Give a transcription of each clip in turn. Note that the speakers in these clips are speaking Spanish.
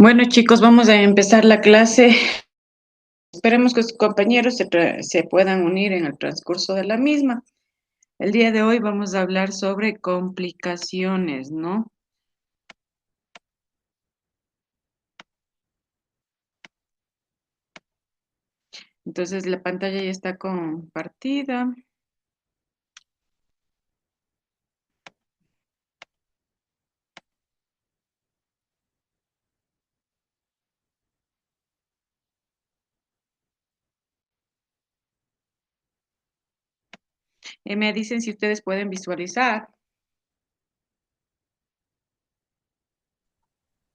Bueno, chicos, vamos a empezar la clase. Esperemos que sus compañeros se puedan unir en el transcurso de la misma. El día de hoy vamos a hablar sobre complicaciones, ¿no? Entonces, la pantalla ya está compartida. Me dicen si ustedes pueden visualizar.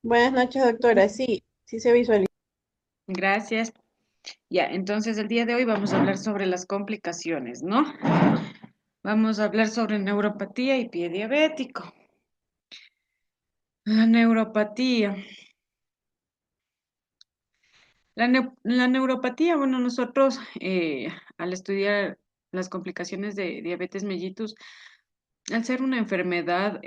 Buenas noches, doctora. Sí, sí se visualiza. Gracias. Ya, entonces el día de hoy vamos a hablar sobre las complicaciones, ¿no? Vamos a hablar sobre neuropatía y pie diabético. La neuropatía. La neuropatía, bueno, nosotros al estudiar las complicaciones de diabetes mellitus, al ser una enfermedad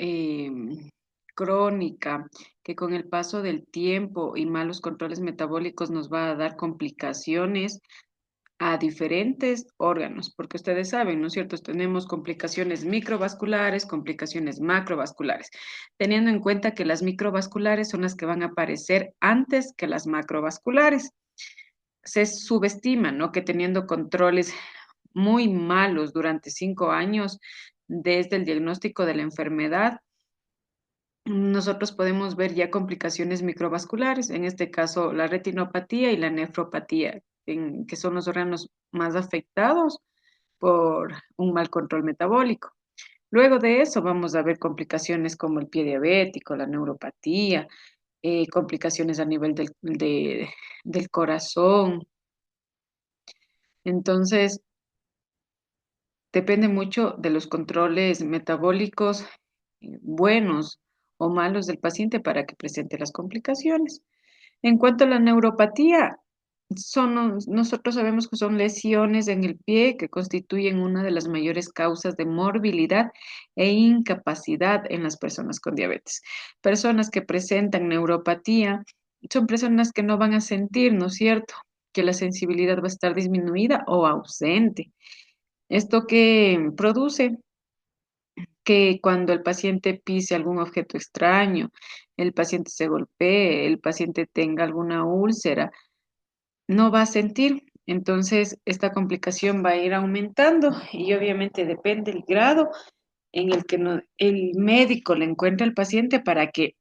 crónica que con el paso del tiempo y malos controles metabólicos nos va a dar complicaciones a diferentes órganos, porque ustedes saben, ¿no es cierto? Tenemos complicaciones microvasculares, complicaciones macrovasculares, teniendo en cuenta que las microvasculares son las que van a aparecer antes que las macrovasculares. Se subestima, ¿no? Que teniendo controles muy malos durante 5 años desde el diagnóstico de la enfermedad, nosotros podemos ver ya complicaciones microvasculares, en este caso la retinopatía y la nefropatía, que son los órganos más afectados por un mal control metabólico. Luego de eso vamos a ver complicaciones como el pie diabético, la neuropatía, complicaciones a nivel del corazón. Entonces, depende mucho de los controles metabólicos buenos o malos del paciente para que presente las complicaciones. En cuanto a la neuropatía, nosotros sabemos que son lesiones en el pie que constituyen una de las mayores causas de morbilidad e incapacidad en las personas con diabetes. Personas que presentan neuropatía son personas que no van a sentir, ¿no es cierto?, que la sensibilidad va a estar disminuida o ausente. Esto que produce que cuando el paciente pise algún objeto extraño, el paciente se golpee, el paciente tenga alguna úlcera, no va a sentir. Entonces, esta complicación va a ir aumentando y obviamente depende del grado en el que el médico le encuentre al paciente para que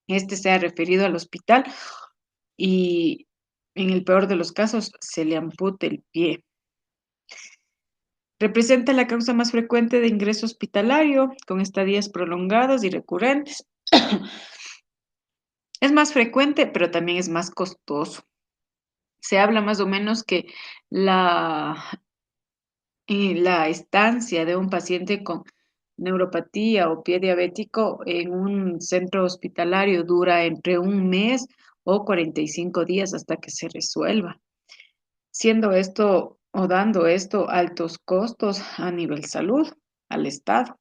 éste sea referido al hospital y en el peor de los casos se le ampute el pie. Representa la causa más frecuente de ingreso hospitalario, con estadías prolongadas y recurrentes. Es más frecuente, pero también es más costoso. Se habla más o menos que la, la estancia de un paciente con neuropatía o pie diabético en un centro hospitalario dura entre un mes o 45 días hasta que se resuelva, siendo esto o dando esto altos costos a nivel salud al Estado.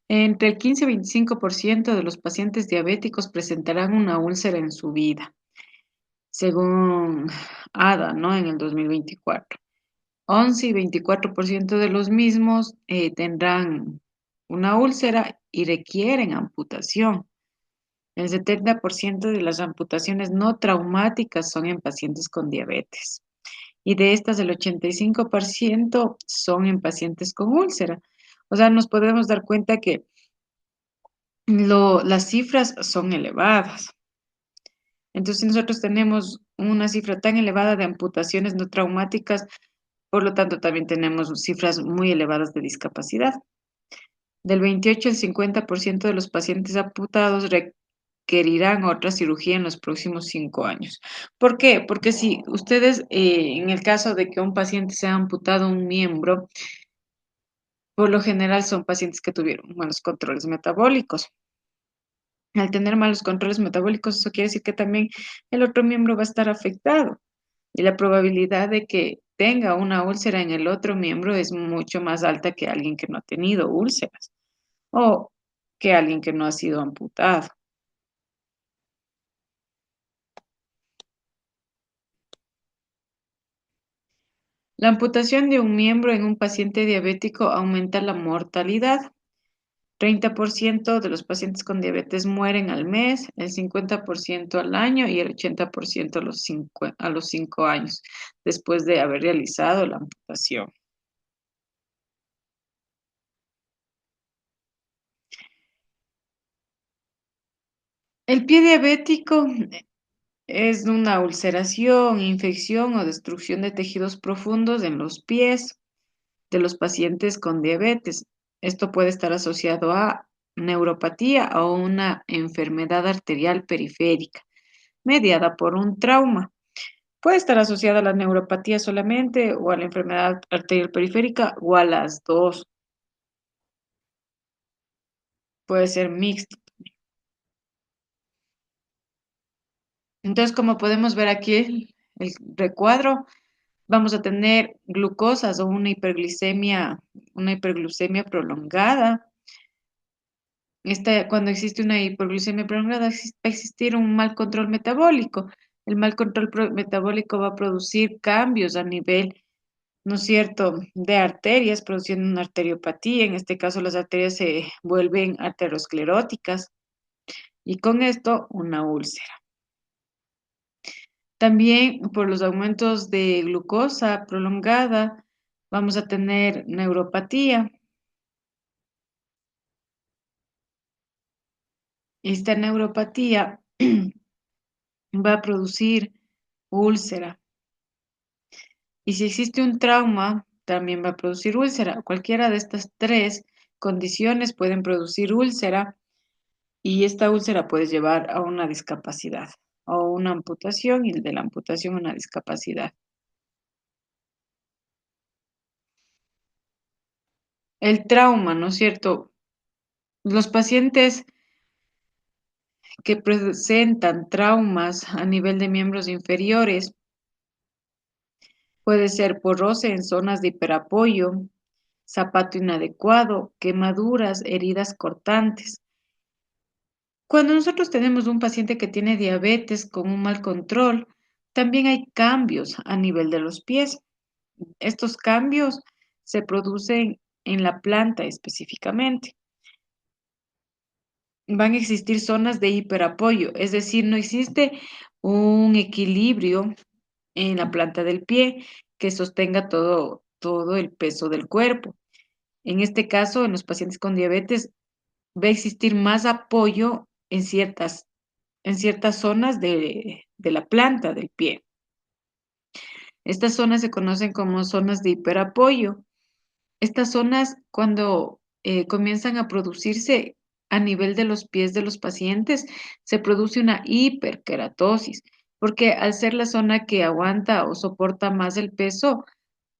Entre el 15 y 25% de los pacientes diabéticos presentarán una úlcera en su vida, según ADA, ¿no? En el 2024. 11 y 24% de los mismos tendrán una úlcera y requieren amputación. El 70% de las amputaciones no traumáticas son en pacientes con diabetes. Y de estas, el 85% son en pacientes con úlcera. O sea, nos podemos dar cuenta que las cifras son elevadas. Entonces, si nosotros tenemos una cifra tan elevada de amputaciones no traumáticas, por lo tanto, también tenemos cifras muy elevadas de discapacidad. Del 28 al 50% de los pacientes amputados requerirán otra cirugía en los próximos 5 años. ¿Por qué? Porque si ustedes, en el caso de que un paciente sea amputado un miembro, por lo general son pacientes que tuvieron buenos controles metabólicos. Al tener malos controles metabólicos, eso quiere decir que también el otro miembro va a estar afectado y la probabilidad de que tenga una úlcera en el otro miembro es mucho más alta que alguien que no ha tenido úlceras o que alguien que no ha sido amputado. La amputación de un miembro en un paciente diabético aumenta la mortalidad. 30% de los pacientes con diabetes mueren al mes, el 50% al año y el 80% a los 5 años después de haber realizado la amputación. El pie diabético es una ulceración, infección o destrucción de tejidos profundos en los pies de los pacientes con diabetes. Esto puede estar asociado a neuropatía o una enfermedad arterial periférica mediada por un trauma. Puede estar asociada a la neuropatía solamente o a la enfermedad arterial periférica o a las dos. Puede ser mixto. Entonces, como podemos ver aquí el recuadro, vamos a tener glucosas o una hiperglucemia prolongada. Cuando existe una hiperglucemia prolongada, va a existir un mal control metabólico. El mal control metabólico va a producir cambios a nivel, ¿no es cierto?, de arterias, produciendo una arteriopatía. En este caso, las arterias se vuelven ateroscleróticas y con esto una úlcera. También por los aumentos de glucosa prolongada, vamos a tener neuropatía. Esta neuropatía va a producir úlcera. Y si existe un trauma, también va a producir úlcera. Cualquiera de estas tres condiciones pueden producir úlcera y esta úlcera puede llevar a una discapacidad o una amputación y de la amputación una discapacidad. El trauma, ¿no es cierto? Los pacientes que presentan traumas a nivel de miembros inferiores puede ser por roce en zonas de hiperapoyo, zapato inadecuado, quemaduras, heridas cortantes. Cuando nosotros tenemos un paciente que tiene diabetes con un mal control, también hay cambios a nivel de los pies. Estos cambios se producen en la planta específicamente. Van a existir zonas de hiperapoyo, es decir, no existe un equilibrio en la planta del pie que sostenga todo el peso del cuerpo. En este caso, en los pacientes con diabetes, va a existir más apoyo en ciertas zonas de la planta del pie. Estas zonas se conocen como zonas de hiperapoyo. Estas zonas, cuando comienzan a producirse a nivel de los pies de los pacientes, se produce una hiperkeratosis, porque al ser la zona que aguanta o soporta más el peso,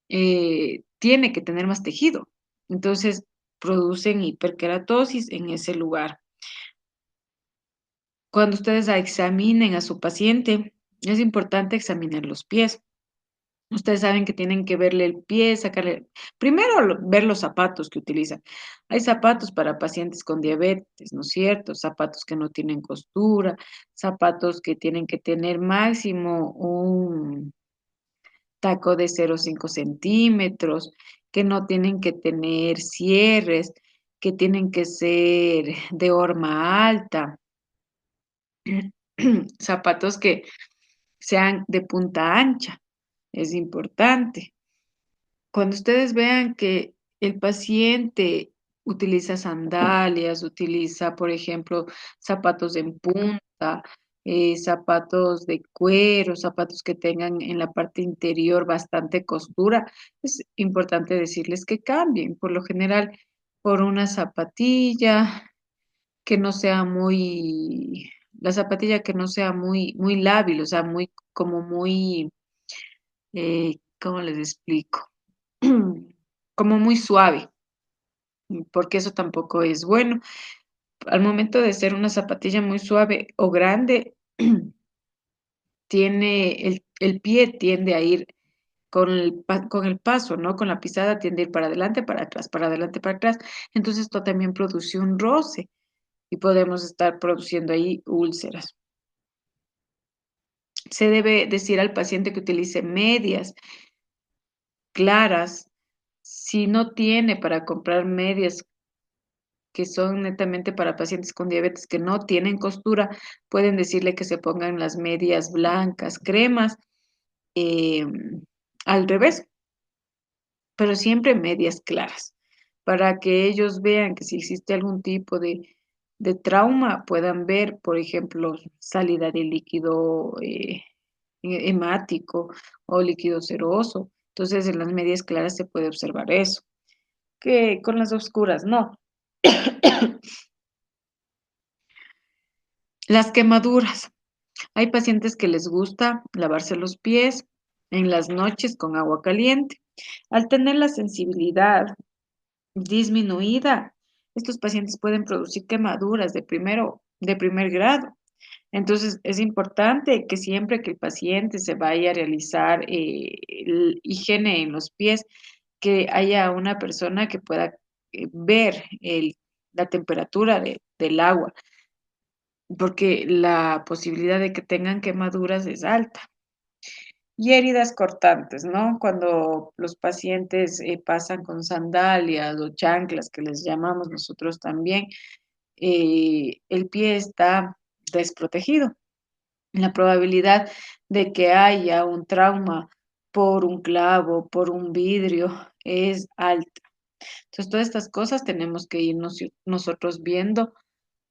tiene que tener más tejido. Entonces, producen hiperkeratosis en ese lugar. Cuando ustedes examinen a su paciente, es importante examinar los pies. Ustedes saben que tienen que verle el pie, sacarle, primero ver los zapatos que utilizan. Hay zapatos para pacientes con diabetes, ¿no es cierto? Zapatos que no tienen costura, zapatos que tienen que tener máximo un taco de 0,5 centímetros, que no tienen que tener cierres, que tienen que ser de horma alta, zapatos que sean de punta ancha, es importante. Cuando ustedes vean que el paciente utiliza sandalias, utiliza, por ejemplo, zapatos en punta, zapatos de cuero, zapatos que tengan en la parte interior bastante costura, es importante decirles que cambien, por lo general, por una zapatilla que no sea la zapatilla que no sea muy lábil, o sea, como muy, ¿cómo les explico? Como muy suave, porque eso tampoco es bueno. al momento de ser una zapatilla muy suave o grande, el pie tiende a ir con el paso, ¿no? Con la pisada tiende a ir para adelante, para atrás, para adelante, para atrás. Entonces esto también produce un roce y podemos estar produciendo ahí úlceras. Se debe decir al paciente que utilice medias claras. Si no tiene para comprar medias que son netamente para pacientes con diabetes que no tienen costura, pueden decirle que se pongan las medias blancas, cremas, eh, al revés, pero siempre medias claras, para que ellos vean que si existe algún tipo de trauma, puedan ver, por ejemplo, salida de líquido hemático o líquido seroso. Entonces, en las medias claras se puede observar eso, que con las oscuras no. Las quemaduras. Hay pacientes que les gusta lavarse los pies en las noches con agua caliente. Al tener la sensibilidad disminuida, estos pacientes pueden producir quemaduras de primer grado. Entonces, es importante que siempre que el paciente se vaya a realizar higiene en los pies, que haya una persona que pueda ver la temperatura del agua, porque la posibilidad de que tengan quemaduras es alta. Y heridas cortantes, ¿no? Cuando los pacientes pasan con sandalias o chanclas, que les llamamos nosotros también, el pie está desprotegido. La probabilidad de que haya un trauma por un clavo, por un vidrio, es alta. Entonces, todas estas cosas tenemos que irnos nosotros viendo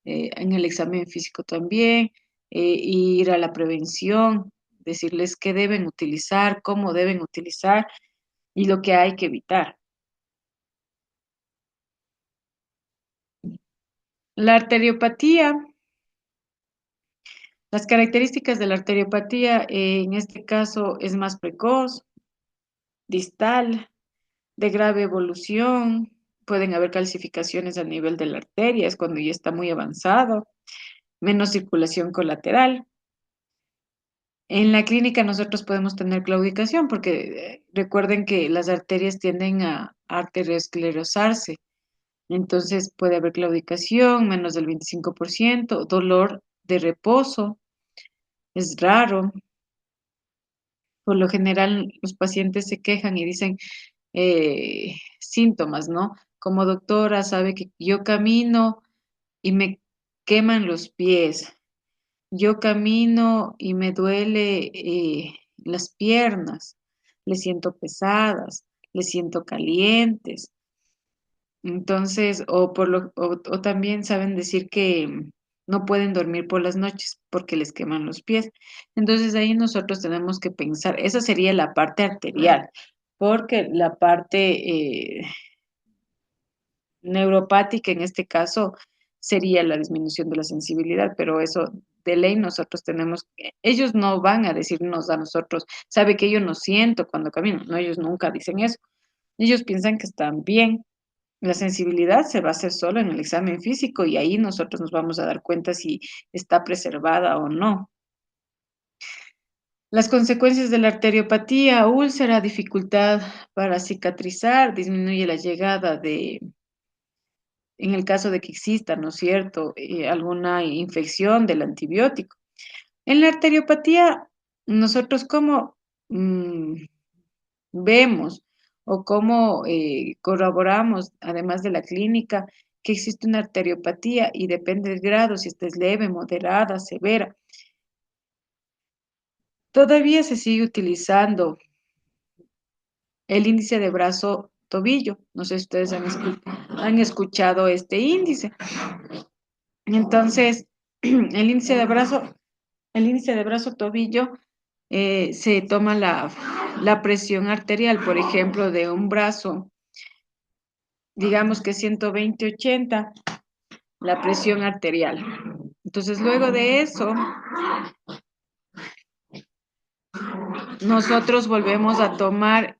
en el examen físico también, ir a la prevención, decirles qué deben utilizar, cómo deben utilizar y lo que hay que evitar. La arteriopatía, las características de la arteriopatía, en este caso es más precoz, distal, de grave evolución, pueden haber calcificaciones a nivel de la arteria, es cuando ya está muy avanzado, menos circulación colateral. En la clínica nosotros podemos tener claudicación porque recuerden que las arterias tienden a arteriosclerosarse. Entonces puede haber claudicación, menos del 25%, dolor de reposo, es raro. Por lo general los pacientes se quejan y dicen síntomas, ¿no? Como doctora, sabe que yo camino y me queman los pies. Yo camino y me duele las piernas, le siento pesadas, le siento calientes. Entonces, o también saben decir que no pueden dormir por las noches porque les queman los pies. Entonces ahí nosotros tenemos que pensar, esa sería la parte arterial, porque la parte neuropática en este caso sería la disminución de la sensibilidad, pero eso de ley nosotros tenemos, ellos no van a decirnos a nosotros, sabe que yo no siento cuando camino, no, ellos nunca dicen eso, ellos piensan que están bien. La sensibilidad se va a hacer solo en el examen físico y ahí nosotros nos vamos a dar cuenta si está preservada o no. Las consecuencias de la arteriopatía, úlcera, dificultad para cicatrizar, disminuye la llegada en el caso de que exista, ¿no es cierto?, alguna infección del antibiótico. En la arteriopatía, nosotros cómo vemos o cómo corroboramos, además de la clínica, que existe una arteriopatía y depende del grado, si esta es leve, moderada, severa. Todavía se sigue utilizando el índice de brazo-tobillo. No sé si ustedes han escuchado este índice. Entonces, el índice de brazo-tobillo se toma la presión arterial, por ejemplo, de un brazo, digamos que 120/80, la presión arterial. Entonces, luego de eso, nosotros volvemos a tomar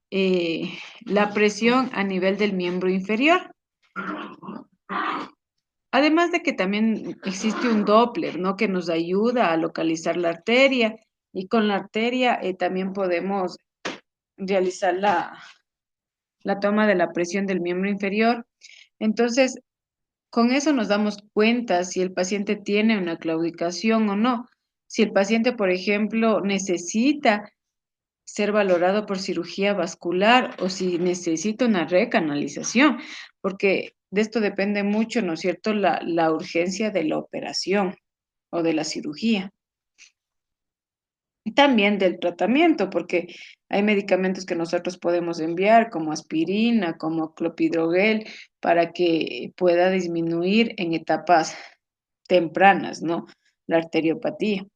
la presión a nivel del miembro inferior. Además de que también existe un Doppler, ¿no? Que nos ayuda a localizar la arteria y con la arteria también podemos realizar la toma de la presión del miembro inferior. Entonces, con eso nos damos cuenta si el paciente tiene una claudicación o no. Si el paciente, por ejemplo, necesita ser valorado por cirugía vascular o si necesita una recanalización, porque de esto depende mucho, ¿no es cierto?, la urgencia de la operación o de la cirugía. Y también del tratamiento, porque hay medicamentos que nosotros podemos enviar, como aspirina, como clopidogrel, para que pueda disminuir en etapas tempranas, ¿no? La arteriopatía.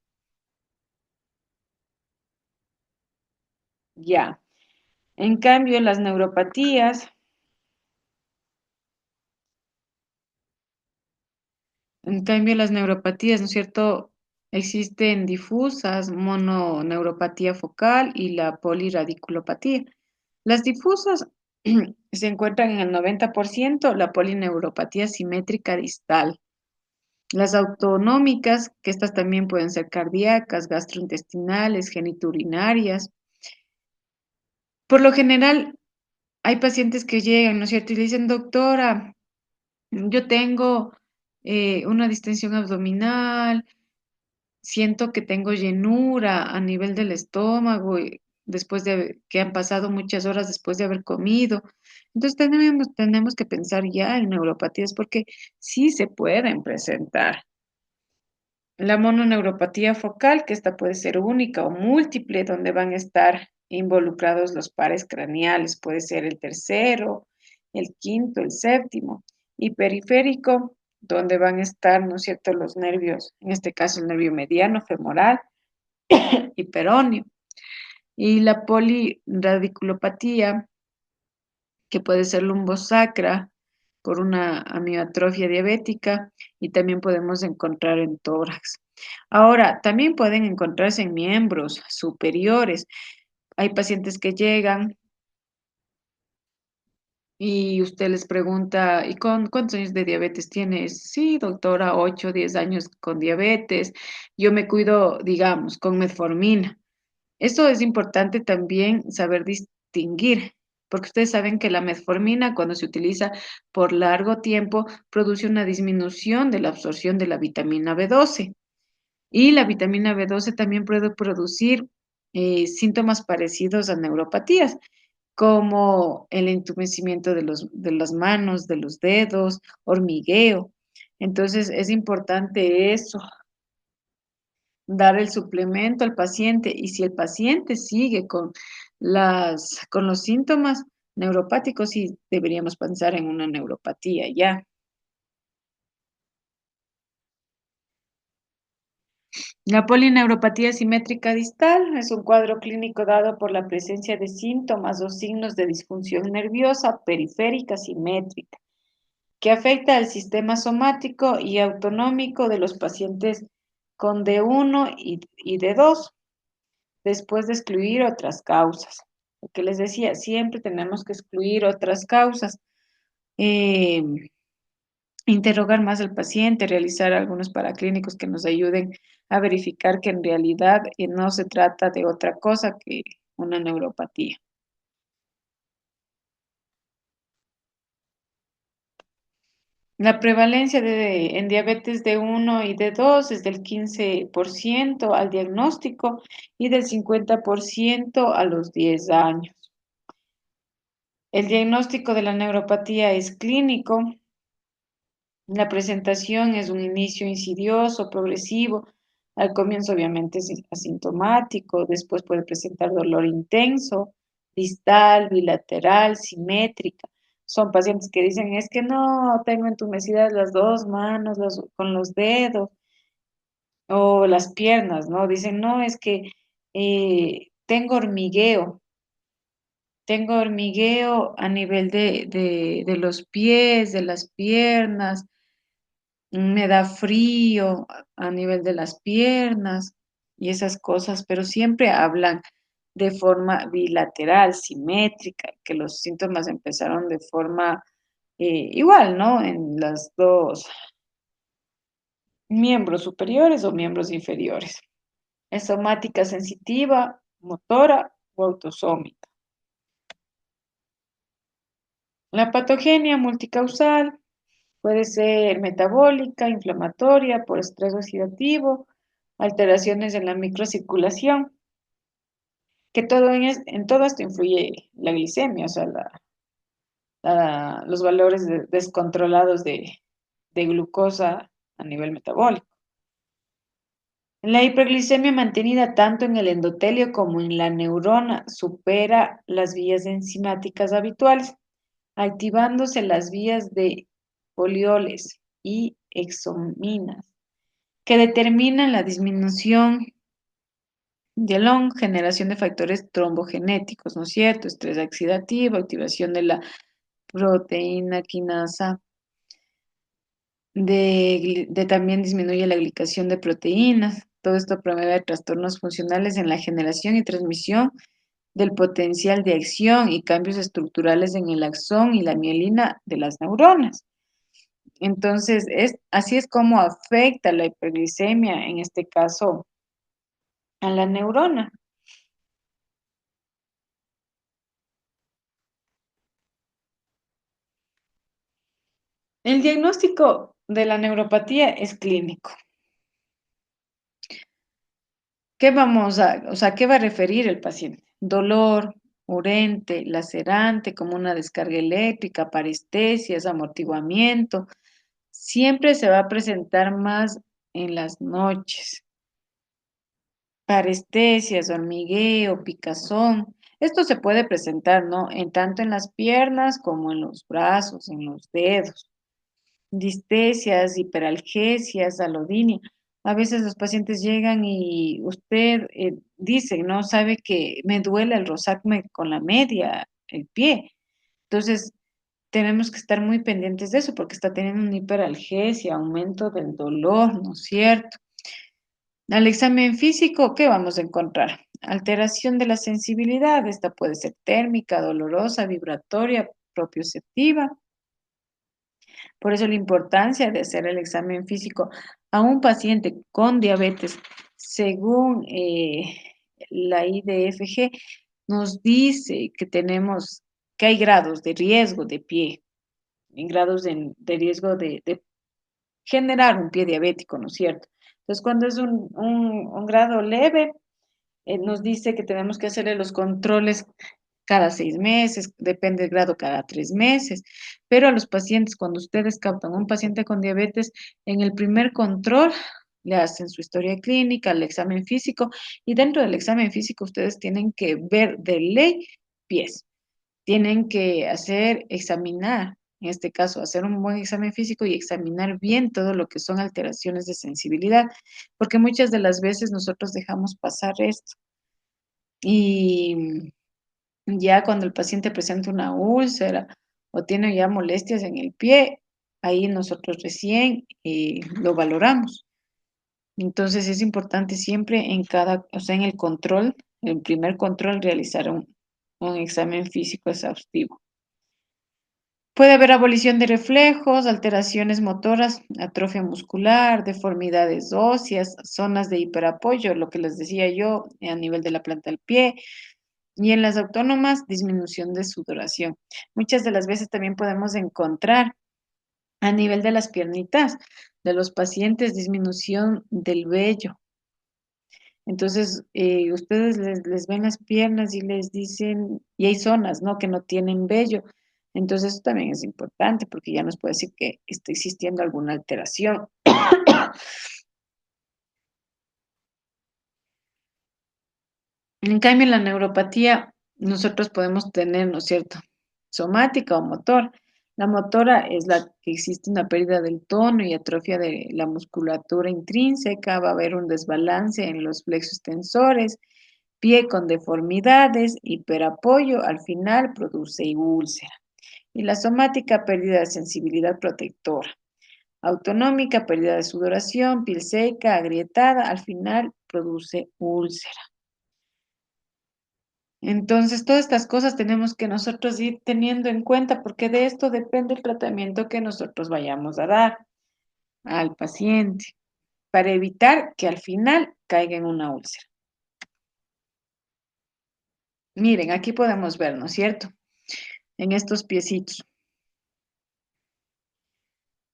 Ya. En cambio, las neuropatías, ¿no es cierto? Existen difusas, mononeuropatía focal y la poliradiculopatía. Las difusas se encuentran en el 90%, la polineuropatía simétrica distal. Las autonómicas, que estas también pueden ser cardíacas, gastrointestinales, geniturinarias. Por lo general, hay pacientes que llegan, ¿no es cierto? Y le dicen, doctora, yo tengo una distensión abdominal, siento que tengo llenura a nivel del estómago después de que han pasado muchas horas después de haber comido. Entonces tenemos que pensar ya en neuropatías porque sí se pueden presentar. La mononeuropatía focal, que esta puede ser única o múltiple, donde van a estar involucrados los pares craneales, puede ser el tercero, el quinto, el séptimo, y periférico, donde van a estar, ¿no es cierto?, los nervios, en este caso el nervio mediano, femoral y peroneo. Y la poliradiculopatía, que puede ser lumbosacra por una amiotrofia diabética y también podemos encontrar en tórax. Ahora, también pueden encontrarse en miembros superiores. Hay pacientes que llegan y usted les pregunta, ¿y con cuántos años de diabetes tienes? Sí, doctora, 8, 10 años con diabetes. Yo me cuido, digamos, con metformina. Esto es importante también saber distinguir, porque ustedes saben que la metformina, cuando se utiliza por largo tiempo, produce una disminución de la absorción de la vitamina B12. Y la vitamina B12 también puede producir síntomas parecidos a neuropatías, como el entumecimiento de las manos, de los dedos, hormigueo. Entonces, es importante eso, dar el suplemento al paciente y si el paciente sigue con los síntomas neuropáticos, sí deberíamos pensar en una neuropatía ya. La polineuropatía simétrica distal es un cuadro clínico dado por la presencia de síntomas o signos de disfunción nerviosa periférica simétrica que afecta al sistema somático y autonómico de los pacientes con D1 y D2, después de excluir otras causas. Lo que les decía, siempre tenemos que excluir otras causas. Eh, Interrogar más al paciente, realizar algunos paraclínicos que nos ayuden a verificar que en realidad no se trata de otra cosa que una neuropatía. La prevalencia en diabetes de uno y de 2 es del 15% al diagnóstico y del 50% a los 10 años. El diagnóstico de la neuropatía es clínico. La presentación es un inicio insidioso, progresivo. Al comienzo obviamente es asintomático, después puede presentar dolor intenso, distal, bilateral, simétrica. Son pacientes que dicen, es que no, tengo entumecidas las dos manos con los dedos o las piernas, ¿no? Dicen, no, es que tengo hormigueo a nivel de los pies, de las piernas, me da frío a nivel de las piernas y esas cosas, pero siempre hablan de forma bilateral, simétrica, que los síntomas empezaron de forma igual, ¿no? En las dos. miembros superiores o miembros inferiores. Es somática sensitiva, motora o autosómica. La patogenia multicausal puede ser metabólica, inflamatoria, por estrés oxidativo, alteraciones en la microcirculación, que en todo esto influye la glicemia, o sea, los valores descontrolados de glucosa a nivel metabólico. La hiperglicemia mantenida tanto en el endotelio como en la neurona supera las vías enzimáticas habituales, activándose las vías de polioles y exominas, que determinan la disminución de long, generación de factores trombogenéticos, ¿no es cierto? Estrés oxidativo, activación de la proteína quinasa, también disminuye la glicación de proteínas. Todo esto promueve trastornos funcionales en la generación y transmisión del potencial de acción y cambios estructurales en el axón y la mielina de las neuronas. Entonces, así es como afecta la hiperglicemia, en este caso, a la neurona. El diagnóstico de la neuropatía es clínico. O sea, qué va a referir el paciente? Dolor, urente, lacerante, como una descarga eléctrica, parestesias, amortiguamiento. Siempre se va a presentar más en las noches. Parestesias, hormigueo, picazón. Esto se puede presentar, ¿no? En tanto en las piernas como en los brazos, en los dedos. Distesias, hiperalgesias, alodinia. A veces los pacientes llegan y usted dice, no sabe que me duele el rozarme con la media, el pie. Entonces, tenemos que estar muy pendientes de eso porque está teniendo una hiperalgesia, aumento del dolor, ¿no es cierto? Al examen físico, ¿qué vamos a encontrar? Alteración de la sensibilidad, esta puede ser térmica, dolorosa, vibratoria, propioceptiva. Por eso la importancia de hacer el examen físico a un paciente con diabetes, según la IDFG, nos dice que hay grados de riesgo de pie, en grados de riesgo de generar un pie diabético, ¿no es cierto? Entonces, cuando es un grado leve, nos dice que tenemos que hacerle los controles cada 6 meses, depende del grado cada 3 meses, pero a los pacientes, cuando ustedes captan a un paciente con diabetes, en el primer control le hacen su historia clínica, el examen físico, y dentro del examen físico ustedes tienen que ver de ley pies, tienen que examinar, en este caso, hacer un buen examen físico y examinar bien todo lo que son alteraciones de sensibilidad, porque muchas de las veces nosotros dejamos pasar esto. Y ya cuando el paciente presenta una úlcera o tiene ya molestias en el pie, ahí nosotros recién lo valoramos. Entonces es importante siempre o sea, en el control, el primer control, realizar un examen físico exhaustivo. Puede haber abolición de reflejos, alteraciones motoras, atrofia muscular, deformidades óseas, zonas de hiperapoyo, lo que les decía yo, a nivel de la planta del pie, y en las autónomas, disminución de sudoración. Muchas de las veces también podemos encontrar a nivel de las piernitas de los pacientes disminución del vello. Entonces, ustedes les ven las piernas y les dicen, y hay zonas, ¿no?, que no tienen vello. Entonces, eso también es importante porque ya nos puede decir que está existiendo alguna alteración. En cambio, en la neuropatía, nosotros podemos tener, ¿no es cierto?, somática o motor. La motora es la que existe una pérdida del tono y atrofia de la musculatura intrínseca, va a haber un desbalance en los plexos tensores, pie con deformidades, hiperapoyo, al final produce úlcera. Y la somática, pérdida de sensibilidad protectora. Autonómica, pérdida de sudoración, piel seca, agrietada, al final produce úlcera. Entonces, todas estas cosas tenemos que nosotros ir teniendo en cuenta porque de esto depende el tratamiento que nosotros vayamos a dar al paciente. para evitar que al final caiga en una úlcera. Miren, aquí podemos ver, ¿no es cierto? En estos piecitos.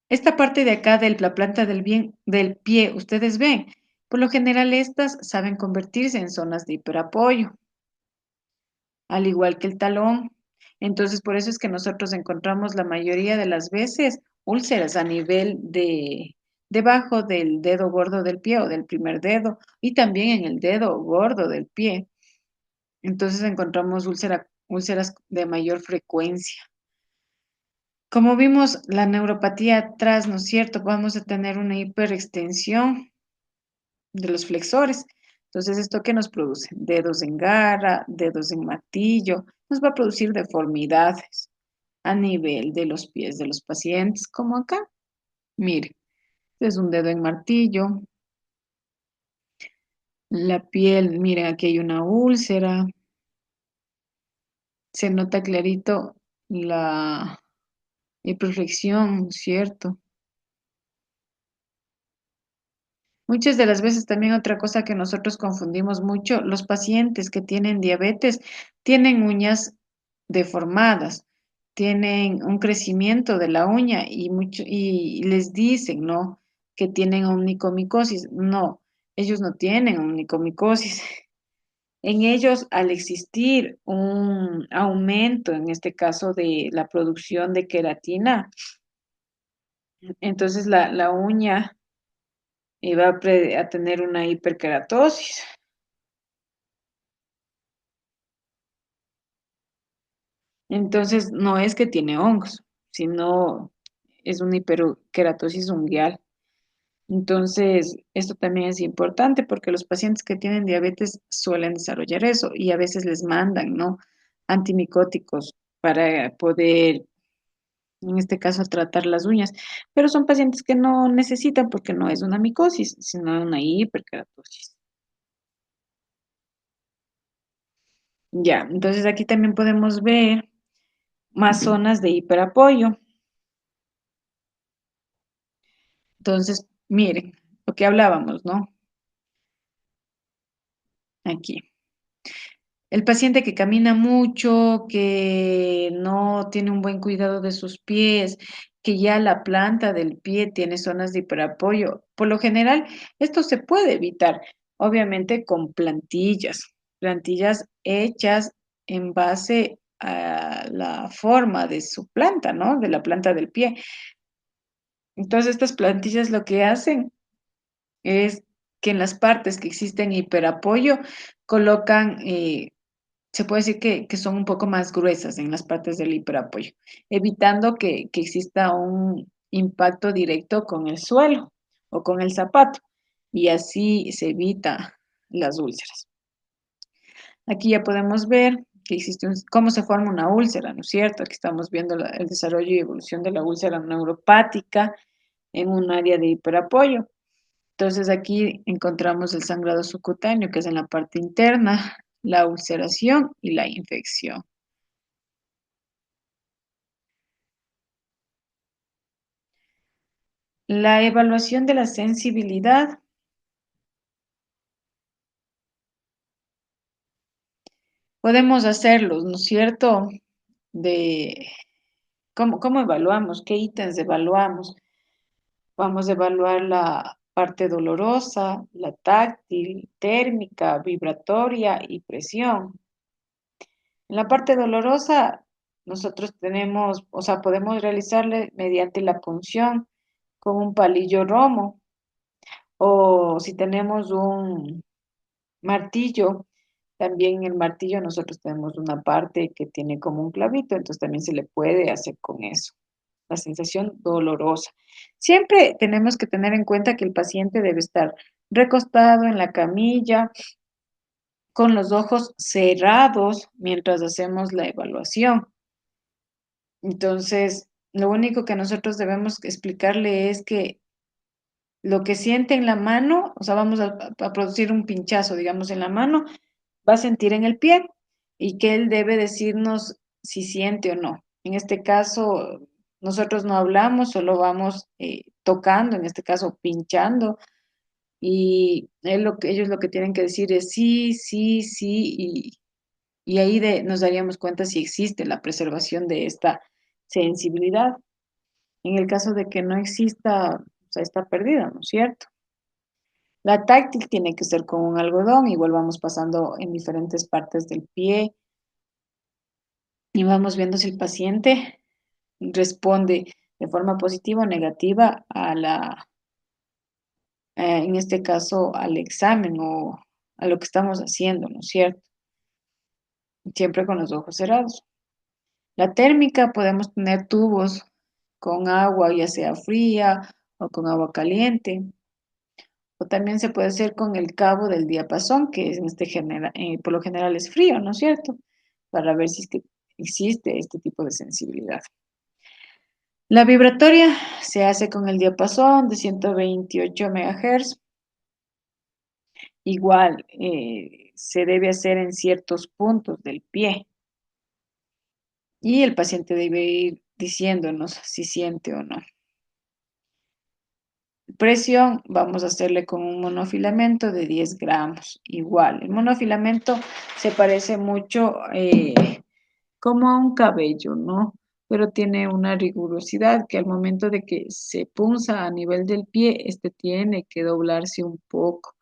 Esta parte de acá de la planta del pie, ustedes ven, por lo general estas saben convertirse en zonas de hiperapoyo, al igual que el talón. Entonces, por eso es que nosotros encontramos la mayoría de las veces úlceras a nivel de debajo del dedo gordo del pie o del primer dedo y también en el dedo gordo del pie. Entonces encontramos úlceras de mayor frecuencia. Como vimos la neuropatía atrás, ¿no es cierto? Vamos a tener una hiperextensión de los flexores. Entonces, ¿esto qué nos produce? Dedos en garra, dedos en martillo, nos va a producir deformidades a nivel de los pies de los pacientes, como acá. Mire, este es un dedo en martillo, la piel, miren, aquí hay una úlcera, se nota clarito la hiperflexión, ¿cierto? Muchas de las veces también otra cosa que nosotros confundimos mucho, los pacientes que tienen diabetes tienen uñas deformadas, tienen un crecimiento de la uña y les dicen, ¿no? Que tienen onicomicosis. No, ellos no tienen onicomicosis. En ellos, al existir un aumento, en este caso de la producción de queratina, entonces la uña va a tener una hiperkeratosis. Entonces, no es que tiene hongos, sino es una hiperkeratosis ungueal. Entonces, esto también es importante porque los pacientes que tienen diabetes suelen desarrollar eso y a veces les mandan, ¿no? Antimicóticos para poder, en este caso, tratar las uñas. Pero son pacientes que no necesitan porque no es una micosis, sino una hiperkeratosis. Ya, entonces aquí también podemos ver más zonas de hiperapoyo. Entonces, miren, lo que hablábamos, ¿no? Aquí. El paciente que camina mucho, que no tiene un buen cuidado de sus pies, que ya la planta del pie tiene zonas de hiperapoyo. Por lo general, esto se puede evitar, obviamente con plantillas hechas en base a la forma de su planta, ¿no? De la planta del pie. Entonces, estas plantillas lo que hacen es que en las partes que existen hiperapoyo colocan, se puede decir que son un poco más gruesas en las partes del hiperapoyo, evitando que exista un impacto directo con el suelo o con el zapato y así se evita las úlceras. Aquí ya podemos ver que existe cómo se forma una úlcera, ¿no es cierto? Aquí estamos viendo el desarrollo y evolución de la úlcera neuropática en un área de hiperapoyo. Entonces aquí encontramos el sangrado subcutáneo, que es en la parte interna, la ulceración y la infección. La evaluación de la sensibilidad. Podemos hacerlo, ¿no es cierto? De cómo evaluamos, qué ítems evaluamos. Vamos a evaluar la parte dolorosa, la táctil, térmica, vibratoria y presión. En la parte dolorosa, nosotros tenemos, o sea, podemos realizarle mediante la punción con un palillo romo o si tenemos un martillo, también el martillo nosotros tenemos una parte que tiene como un clavito, entonces también se le puede hacer con eso. La sensación dolorosa. Siempre tenemos que tener en cuenta que el paciente debe estar recostado en la camilla, con los ojos cerrados mientras hacemos la evaluación. Entonces, lo único que nosotros debemos explicarle es que lo que siente en la mano, o sea, vamos a producir un pinchazo, digamos, en la mano, va a sentir en el pie y que él debe decirnos si siente o no. En este caso, nosotros no hablamos, solo vamos tocando, en este caso pinchando Y ellos lo que tienen que decir es sí, sí, sí, y ahí nos daríamos cuenta si existe la preservación de esta sensibilidad. En el caso de que no exista, o sea, está perdida, ¿no es cierto? La táctil tiene que ser con un algodón, igual vamos pasando en diferentes partes del pie y vamos viendo si el paciente responde de forma positiva o negativa en este caso, al examen o a lo que estamos haciendo, ¿no es cierto? Siempre con los ojos cerrados. La térmica podemos tener tubos con agua, ya sea fría o con agua caliente, o también se puede hacer con el cabo del diapasón, que en por lo general es frío, ¿no es cierto? Para ver si es que existe este tipo de sensibilidad. La vibratoria se hace con el diapasón de 128 MHz. Igual, se debe hacer en ciertos puntos del pie y el paciente debe ir diciéndonos si siente o no. Presión, vamos a hacerle con un monofilamento de 10 gramos. Igual, el monofilamento se parece mucho como a un cabello, ¿no? Pero tiene una rigurosidad que al momento de que se punza a nivel del pie, este tiene que doblarse un poco.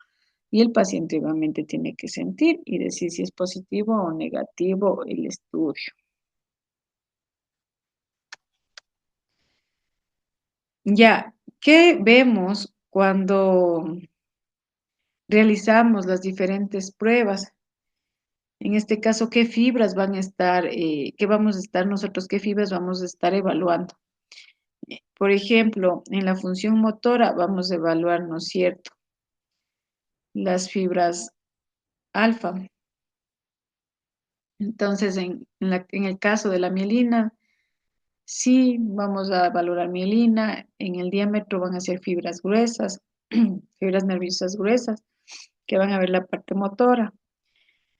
Y el paciente obviamente tiene que sentir y decir si es positivo o negativo el estudio. Ya, ¿qué vemos cuando realizamos las diferentes pruebas? En este caso, ¿qué fibras van a estar, qué vamos a estar nosotros, qué fibras vamos a estar evaluando? Por ejemplo, en la función motora vamos a evaluar, ¿no es cierto? Las fibras alfa. Entonces, en el caso de la mielina, sí, vamos a valorar mielina. En el diámetro van a ser fibras gruesas, fibras nerviosas gruesas, que van a ver la parte motora.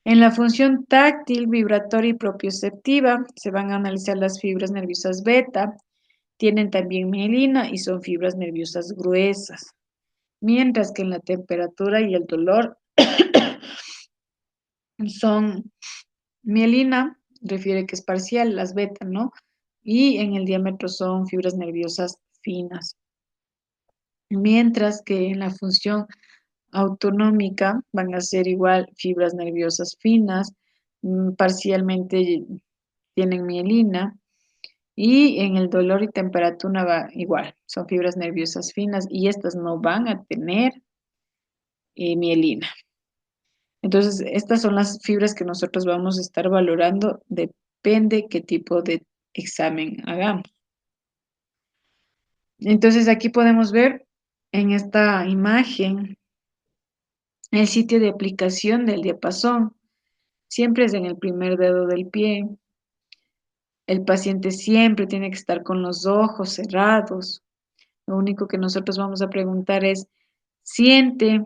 En la función táctil, vibratoria y propioceptiva, se van a analizar las fibras nerviosas beta. Tienen también mielina y son fibras nerviosas gruesas. Mientras que en la temperatura y el dolor son mielina, refiere que es parcial, las beta, ¿no? Y en el diámetro son fibras nerviosas finas. Mientras que en la función autonómica van a ser igual fibras nerviosas finas, parcialmente tienen mielina, y en el dolor y temperatura va igual, son fibras nerviosas finas y estas no van a tener mielina. Entonces, estas son las fibras que nosotros vamos a estar valorando, depende qué tipo de examen hagamos. Entonces, aquí podemos ver en esta imagen el sitio de aplicación del diapasón. Siempre es en el primer dedo del pie. El paciente siempre tiene que estar con los ojos cerrados. Lo único que nosotros vamos a preguntar es, ¿siente?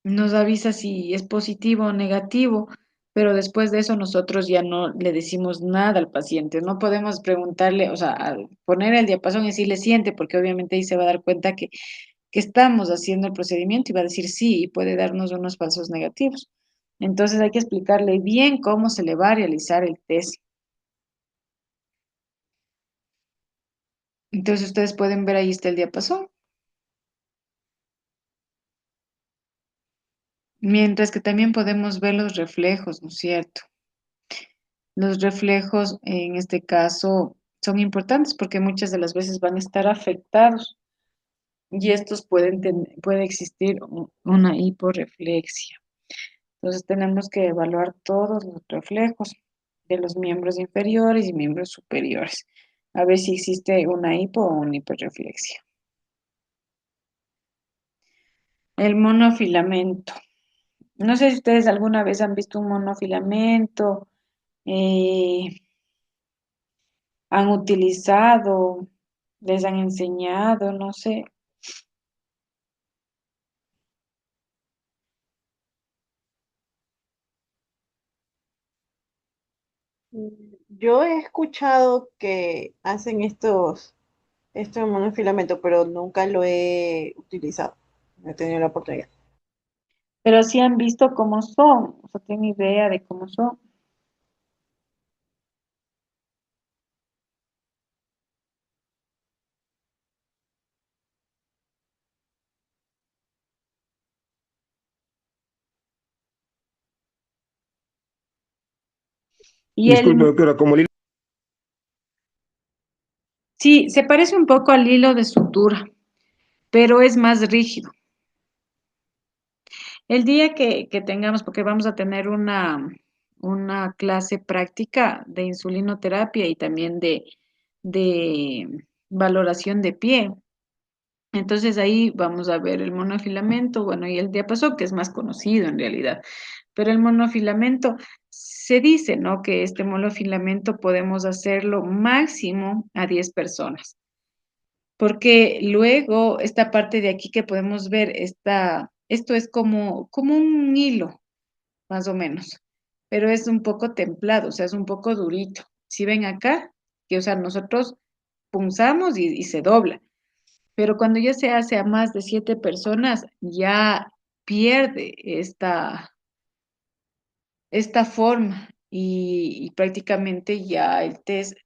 Nos avisa si es positivo o negativo, pero después de eso nosotros ya no le decimos nada al paciente. No podemos preguntarle, o sea, al poner el diapasón y decirle siente, porque obviamente ahí se va a dar cuenta que estamos haciendo el procedimiento y va a decir sí y puede darnos unos falsos negativos. Entonces hay que explicarle bien cómo se le va a realizar el test. Entonces ustedes pueden ver ahí está el diapasón. Mientras que también podemos ver los reflejos, ¿no es cierto? Los reflejos en este caso son importantes porque muchas de las veces van a estar afectados y estos puede existir una hiporreflexia. Entonces tenemos que evaluar todos los reflejos de los miembros inferiores y miembros superiores, a ver si existe una hipo o una hiperreflexia. El monofilamento. No sé si ustedes alguna vez han visto un monofilamento, eh, han utilizado, les han enseñado, no sé. Yo he escuchado que hacen estos. Esto es monofilamento, pero nunca lo he utilizado. No he tenido la oportunidad. Pero sí han visto cómo son, o sea, tienen idea de cómo son. Y Disculpe, el, doctora, como el sí, se parece un poco al hilo de sutura, pero es más rígido. El día que tengamos, porque vamos a tener una clase práctica de insulinoterapia y también de valoración de pie. Entonces ahí vamos a ver el monofilamento, bueno, y el diapasón, que es más conocido en realidad. Pero el monofilamento, se dice, ¿no? Que este monofilamento podemos hacerlo máximo a 10 personas. Porque luego esta parte de aquí que podemos ver, esto es como un hilo, más o menos, pero es un poco templado, o sea, es un poco durito. Si ven acá, que o sea, nosotros punzamos y se dobla, pero cuando ya se hace a más de 7 personas, ya pierde esta forma y prácticamente ya el test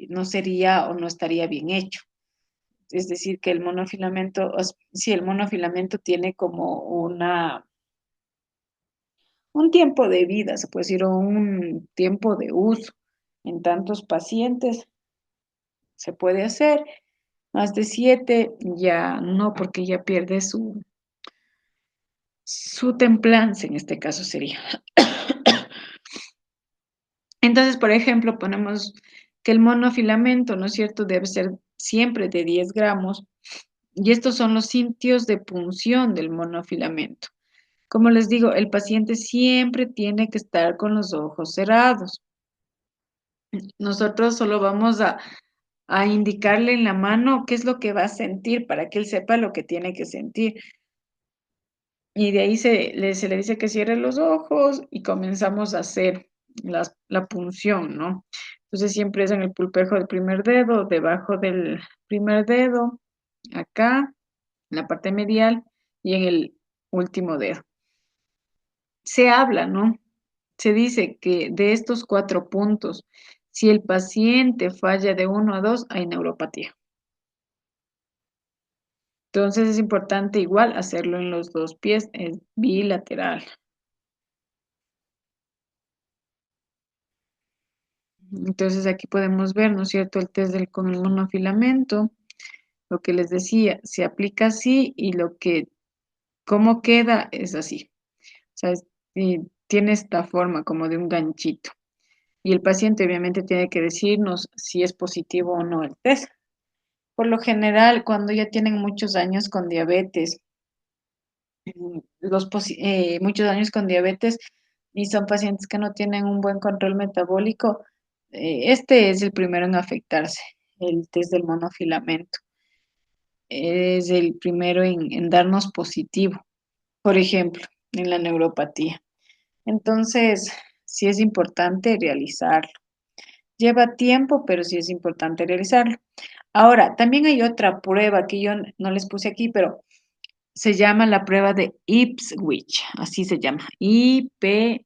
no sería o no estaría bien hecho. Es decir, que el monofilamento, si el monofilamento tiene como un tiempo de vida, se puede decir, o un tiempo de uso. En tantos pacientes se puede hacer, más de 7 ya no, porque ya pierde su templanza, en este caso sería. Entonces, por ejemplo, ponemos que el monofilamento, ¿no es cierto?, debe ser siempre de 10 gramos, y estos son los sitios de punción del monofilamento. Como les digo, el paciente siempre tiene que estar con los ojos cerrados. Nosotros solo vamos a indicarle en la mano qué es lo que va a sentir para que él sepa lo que tiene que sentir. Y de ahí se le dice que cierre los ojos y comenzamos a hacer la punción, ¿no? Entonces siempre es en el pulpejo del primer dedo, debajo del primer dedo, acá, en la parte medial y en el último dedo. Se habla, ¿no? Se dice que de estos 4 puntos, si el paciente falla de 1 a 2, hay neuropatía. Entonces es importante igual hacerlo en los 2 pies, es bilateral. Entonces aquí podemos ver, ¿no es cierto?, el test con el monofilamento, lo que les decía, se aplica así y cómo queda es así. O sea, tiene esta forma como de un ganchito. Y el paciente obviamente tiene que decirnos si es positivo o no el test. Por lo general, cuando ya tienen muchos años con diabetes, muchos años con diabetes y son pacientes que no tienen un buen control metabólico, este es el primero en afectarse, el test del monofilamento. Es el primero en darnos positivo, por ejemplo, en la neuropatía. Entonces, sí es importante realizarlo. Lleva tiempo, pero sí es importante realizarlo. Ahora, también hay otra prueba que yo no les puse aquí, pero se llama la prueba de Ipswich, así se llama, IPSH,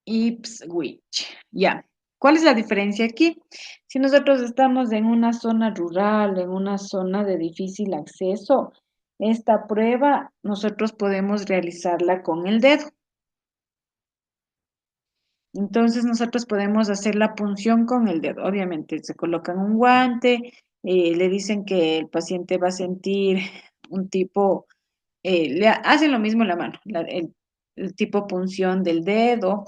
Ipswich. Ya. ¿Cuál es la diferencia aquí? Si nosotros estamos en una zona rural, en una zona de difícil acceso, esta prueba nosotros podemos realizarla con el dedo. Entonces nosotros podemos hacer la punción con el dedo. Obviamente se colocan un guante, le dicen que el paciente va a sentir un tipo, hacen lo mismo en la mano, el tipo punción del dedo.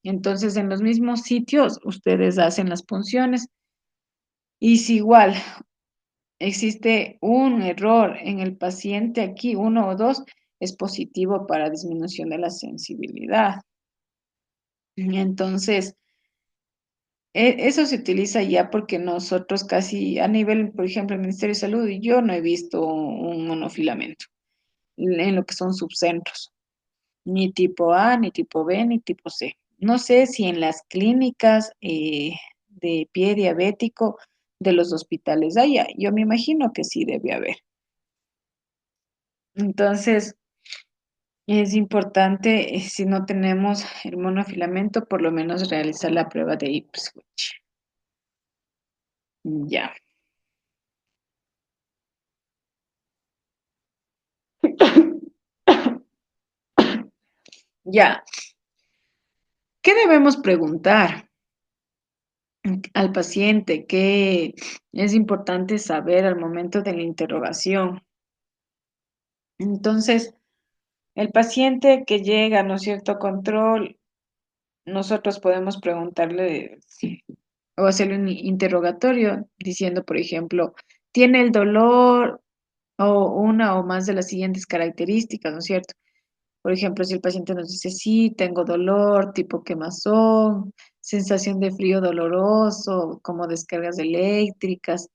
Entonces en los mismos sitios ustedes hacen las punciones. Y si igual existe un error en el paciente aquí, 1 o 2, es positivo para disminución de la sensibilidad. Entonces, eso se utiliza ya porque nosotros casi a nivel, por ejemplo, el Ministerio de Salud, yo no he visto un monofilamento en lo que son subcentros, ni tipo A, ni tipo B, ni tipo C. No sé si en las clínicas de pie diabético de los hospitales allá. Yo me imagino que sí debe haber. Entonces, es importante, si no tenemos el monofilamento, por lo menos realizar la prueba de Ipswich. Ya. Ya. ¿Qué debemos preguntar al paciente? ¿Qué es importante saber al momento de la interrogación? Entonces, el paciente que llega, ¿no es cierto?, a control, nosotros podemos preguntarle o hacerle un interrogatorio diciendo, por ejemplo, ¿tiene el dolor o una o más de las siguientes características? ¿No es cierto? Por ejemplo, si el paciente nos dice, sí, tengo dolor, tipo quemazón, sensación de frío doloroso, como descargas eléctricas.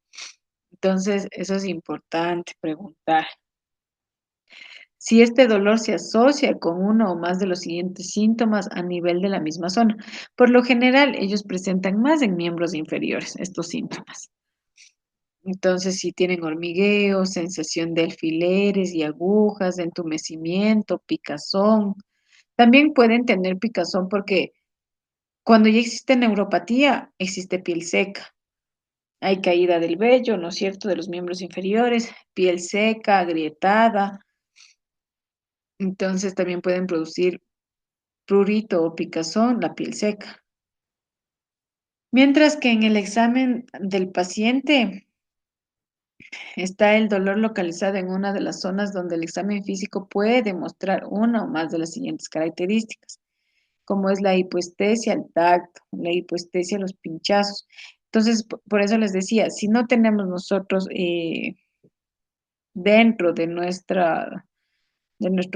Entonces, eso es importante preguntar. Si este dolor se asocia con uno o más de los siguientes síntomas a nivel de la misma zona. Por lo general, ellos presentan más en miembros inferiores estos síntomas. Entonces, si tienen hormigueo, sensación de alfileres y agujas, entumecimiento, picazón. También pueden tener picazón porque cuando ya existe neuropatía, existe piel seca. Hay caída del vello, ¿no es cierto?, de los miembros inferiores, piel seca, agrietada. Entonces, también pueden producir prurito o picazón, la piel seca. Mientras que en el examen del paciente está el dolor localizado en una de las zonas donde el examen físico puede demostrar una o más de las siguientes características, como es la hipoestesia al tacto, la hipoestesia a los pinchazos. Entonces, por eso les decía, si no tenemos nosotros dentro de nuestro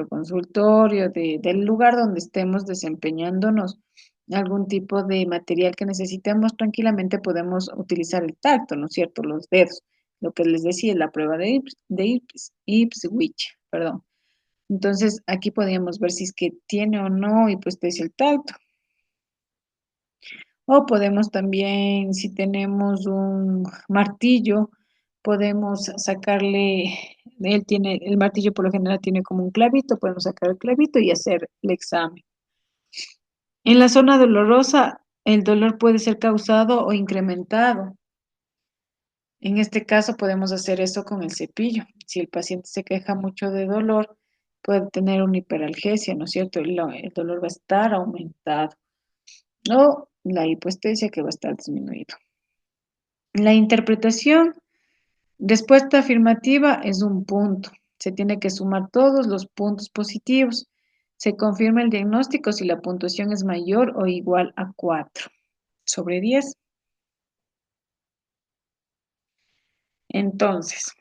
consultorio, del lugar donde estemos desempeñándonos, algún tipo de material que necesitemos, tranquilamente podemos utilizar el tacto, ¿no es cierto? Los dedos. Lo que les decía, la prueba Ipswich, perdón. Entonces, aquí podríamos ver si es que tiene o no hipoestesia el tacto. O podemos también, si tenemos un martillo, podemos sacarle, él tiene, el martillo por lo general tiene como un clavito, podemos sacar el clavito y hacer el examen. En la zona dolorosa, el dolor puede ser causado o incrementado. En este caso podemos hacer eso con el cepillo. Si el paciente se queja mucho de dolor, puede tener una hiperalgesia, ¿no es cierto? El dolor va a estar aumentado o la hipoestesia que va a estar disminuido. La interpretación, respuesta afirmativa es un punto. Se tiene que sumar todos los puntos positivos. Se confirma el diagnóstico si la puntuación es mayor o igual a 4 sobre 10. Entonces,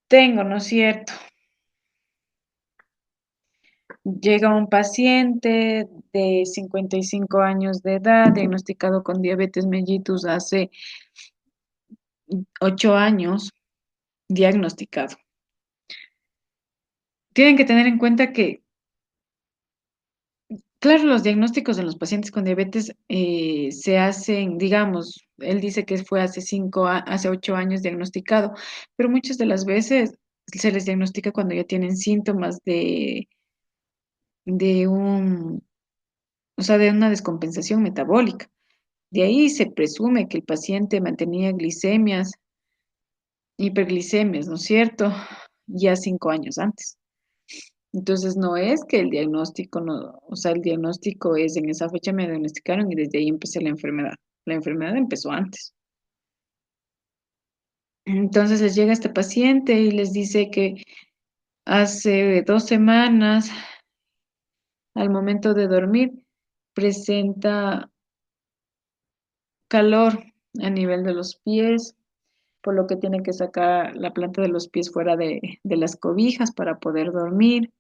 tengo, ¿no es cierto? Llega un paciente de 55 años de edad, diagnosticado con diabetes mellitus hace 8 años, diagnosticado. Tienen que tener en cuenta que, claro, los diagnósticos en los pacientes con diabetes se hacen, digamos, él dice que fue hace 8 años diagnosticado, pero muchas de las veces se les diagnostica cuando ya tienen síntomas de o sea, de una descompensación metabólica. De ahí se presume que el paciente mantenía glicemias, hiperglicemias, ¿no es cierto? Ya 5 años antes. Entonces no es que el diagnóstico no, o sea, el diagnóstico es en esa fecha me diagnosticaron y desde ahí empecé la enfermedad. La enfermedad empezó antes. Entonces les llega este paciente y les dice que hace 2 semanas, al momento de dormir, presenta calor a nivel de los pies, por lo que tiene que sacar la planta de los pies fuera de las cobijas para poder dormir,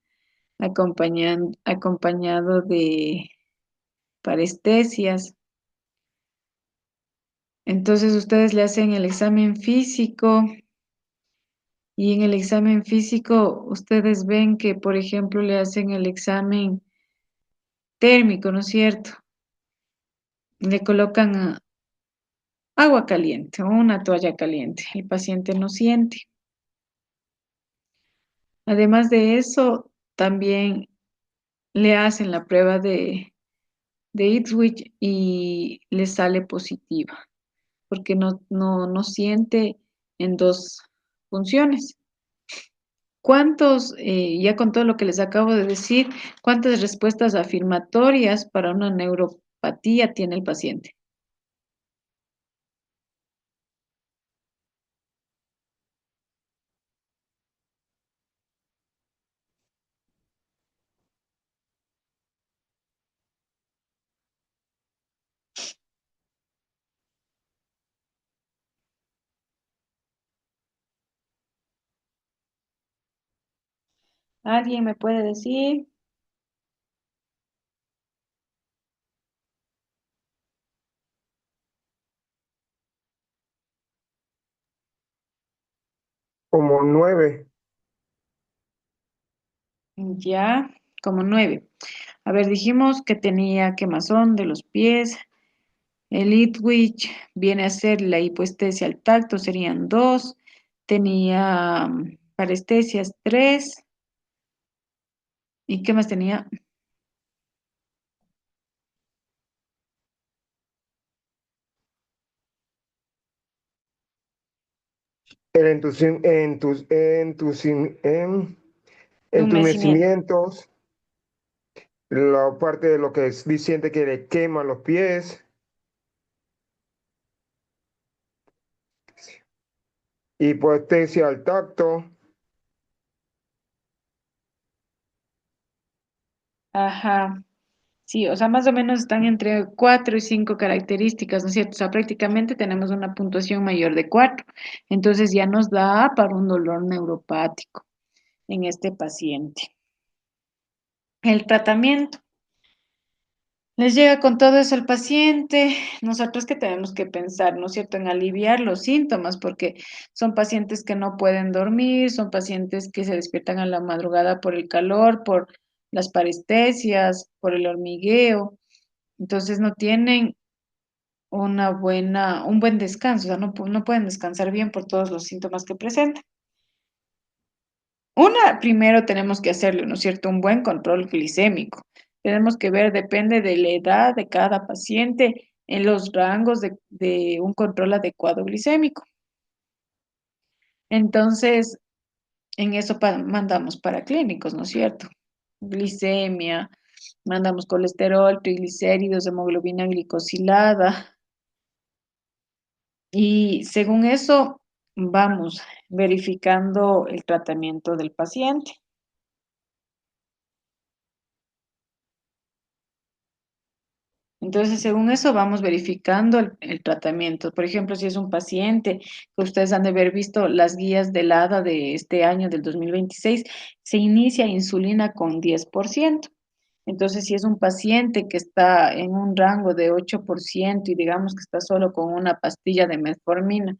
acompañado de parestesias. Entonces ustedes le hacen el examen físico y en el examen físico ustedes ven que, por ejemplo, le hacen el examen térmico, ¿no es cierto? le colocan agua caliente o una toalla caliente. El paciente no siente. Además de eso, también le hacen la prueba de Ipswich y le sale positiva, porque no siente en dos funciones. ¿Cuántos, ya con todo lo que les acabo de decir, cuántas respuestas afirmatorias para una neuropatía tiene el paciente? ¿Alguien me puede decir? Como 9. Ya, como 9. A ver, dijimos que tenía quemazón de los pies. El Ipswich viene a ser la hipoestesia al tacto, serían 2. Tenía parestesias 3. ¿Y qué más tenía? El Entumecimiento. entumecimientos, la parte de lo que siente que le queman los pies, hipoestesia al tacto. Ajá. Sí, o sea, más o menos están entre 4 y 5 características, ¿no es cierto? O sea, prácticamente tenemos una puntuación mayor de 4. Entonces ya nos da para un dolor neuropático en este paciente. El tratamiento. Les llega con todo eso al paciente. Nosotros que tenemos que pensar, ¿no es cierto?, en aliviar los síntomas, porque son pacientes que no pueden dormir, son pacientes que se despiertan a la madrugada por el calor, por las parestesias, por el hormigueo. Entonces no tienen un buen descanso, o sea, no pueden descansar bien por todos los síntomas que presentan. Primero tenemos que hacerle, ¿no es cierto?, un buen control glicémico. Tenemos que ver, depende de la edad de cada paciente, en los rangos de un control adecuado glicémico. Entonces, en eso mandamos para clínicos, ¿no es cierto? Glicemia, mandamos colesterol, triglicéridos, hemoglobina glicosilada. Y según eso, vamos verificando el tratamiento del paciente. Entonces, según eso, vamos verificando el tratamiento. Por ejemplo, si es un paciente que ustedes han de haber visto las guías del ADA de este año, del 2026, se inicia insulina con 10%. Entonces, si es un paciente que está en un rango de 8% y digamos que está solo con una pastilla de metformina,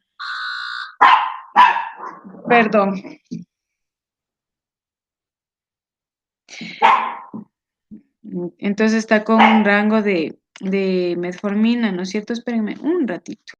perdón, entonces está con un rango de metformina, ¿no es cierto? Espérenme un ratito.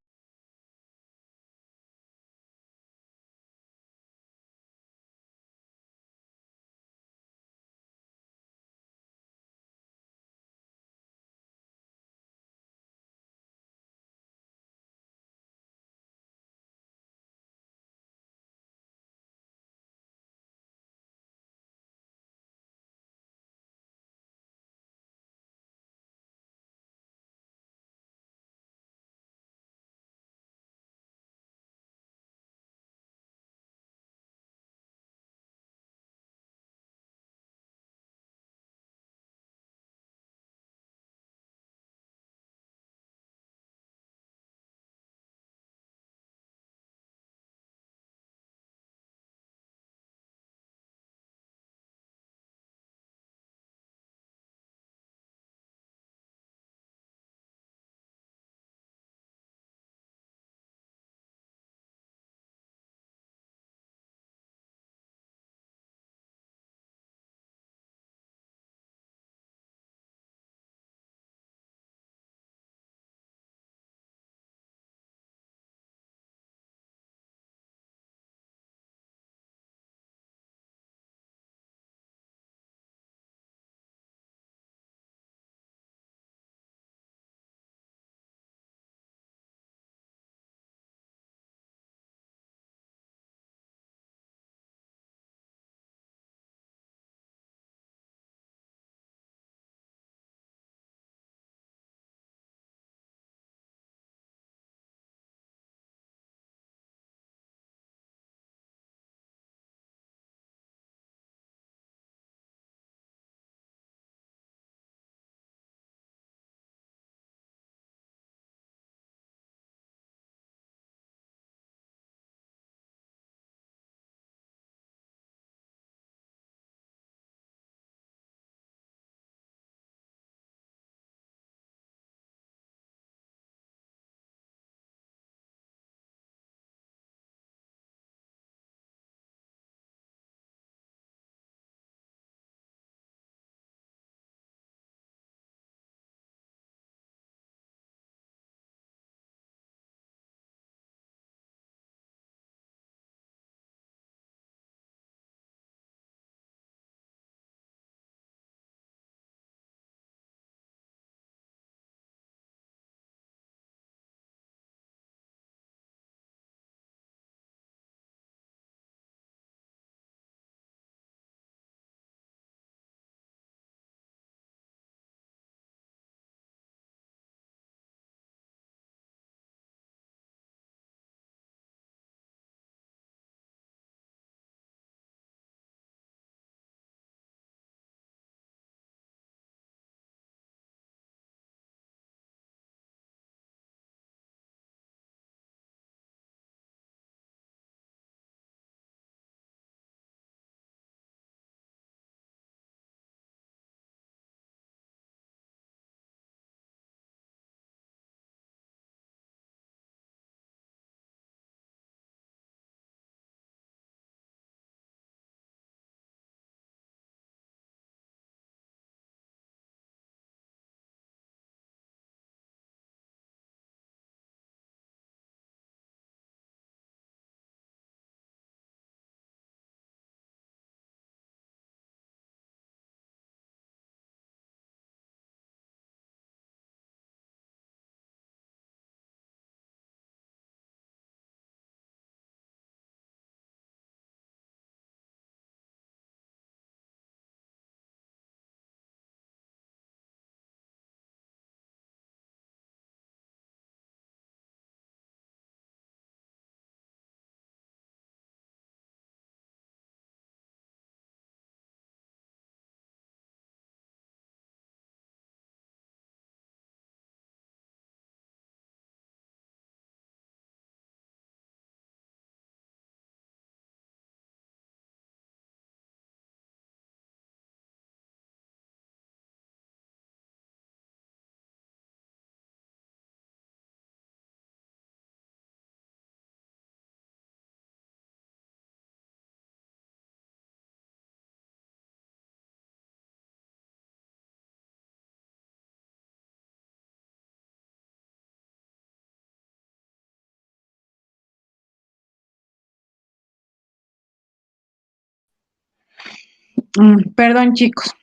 Perdón, chicos.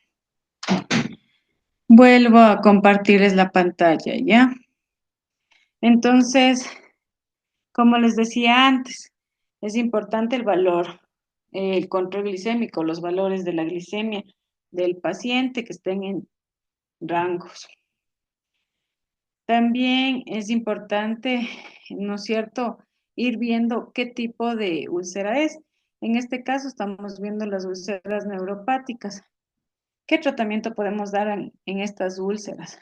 Vuelvo a compartirles la pantalla, ¿ya? Entonces, como les decía antes, es importante el valor, el control glicémico, los valores de la glicemia del paciente que estén en rangos. También es importante, ¿no es cierto?, ir viendo qué tipo de úlcera es. En este caso estamos viendo las úlceras neuropáticas. ¿Qué tratamiento podemos dar en estas úlceras?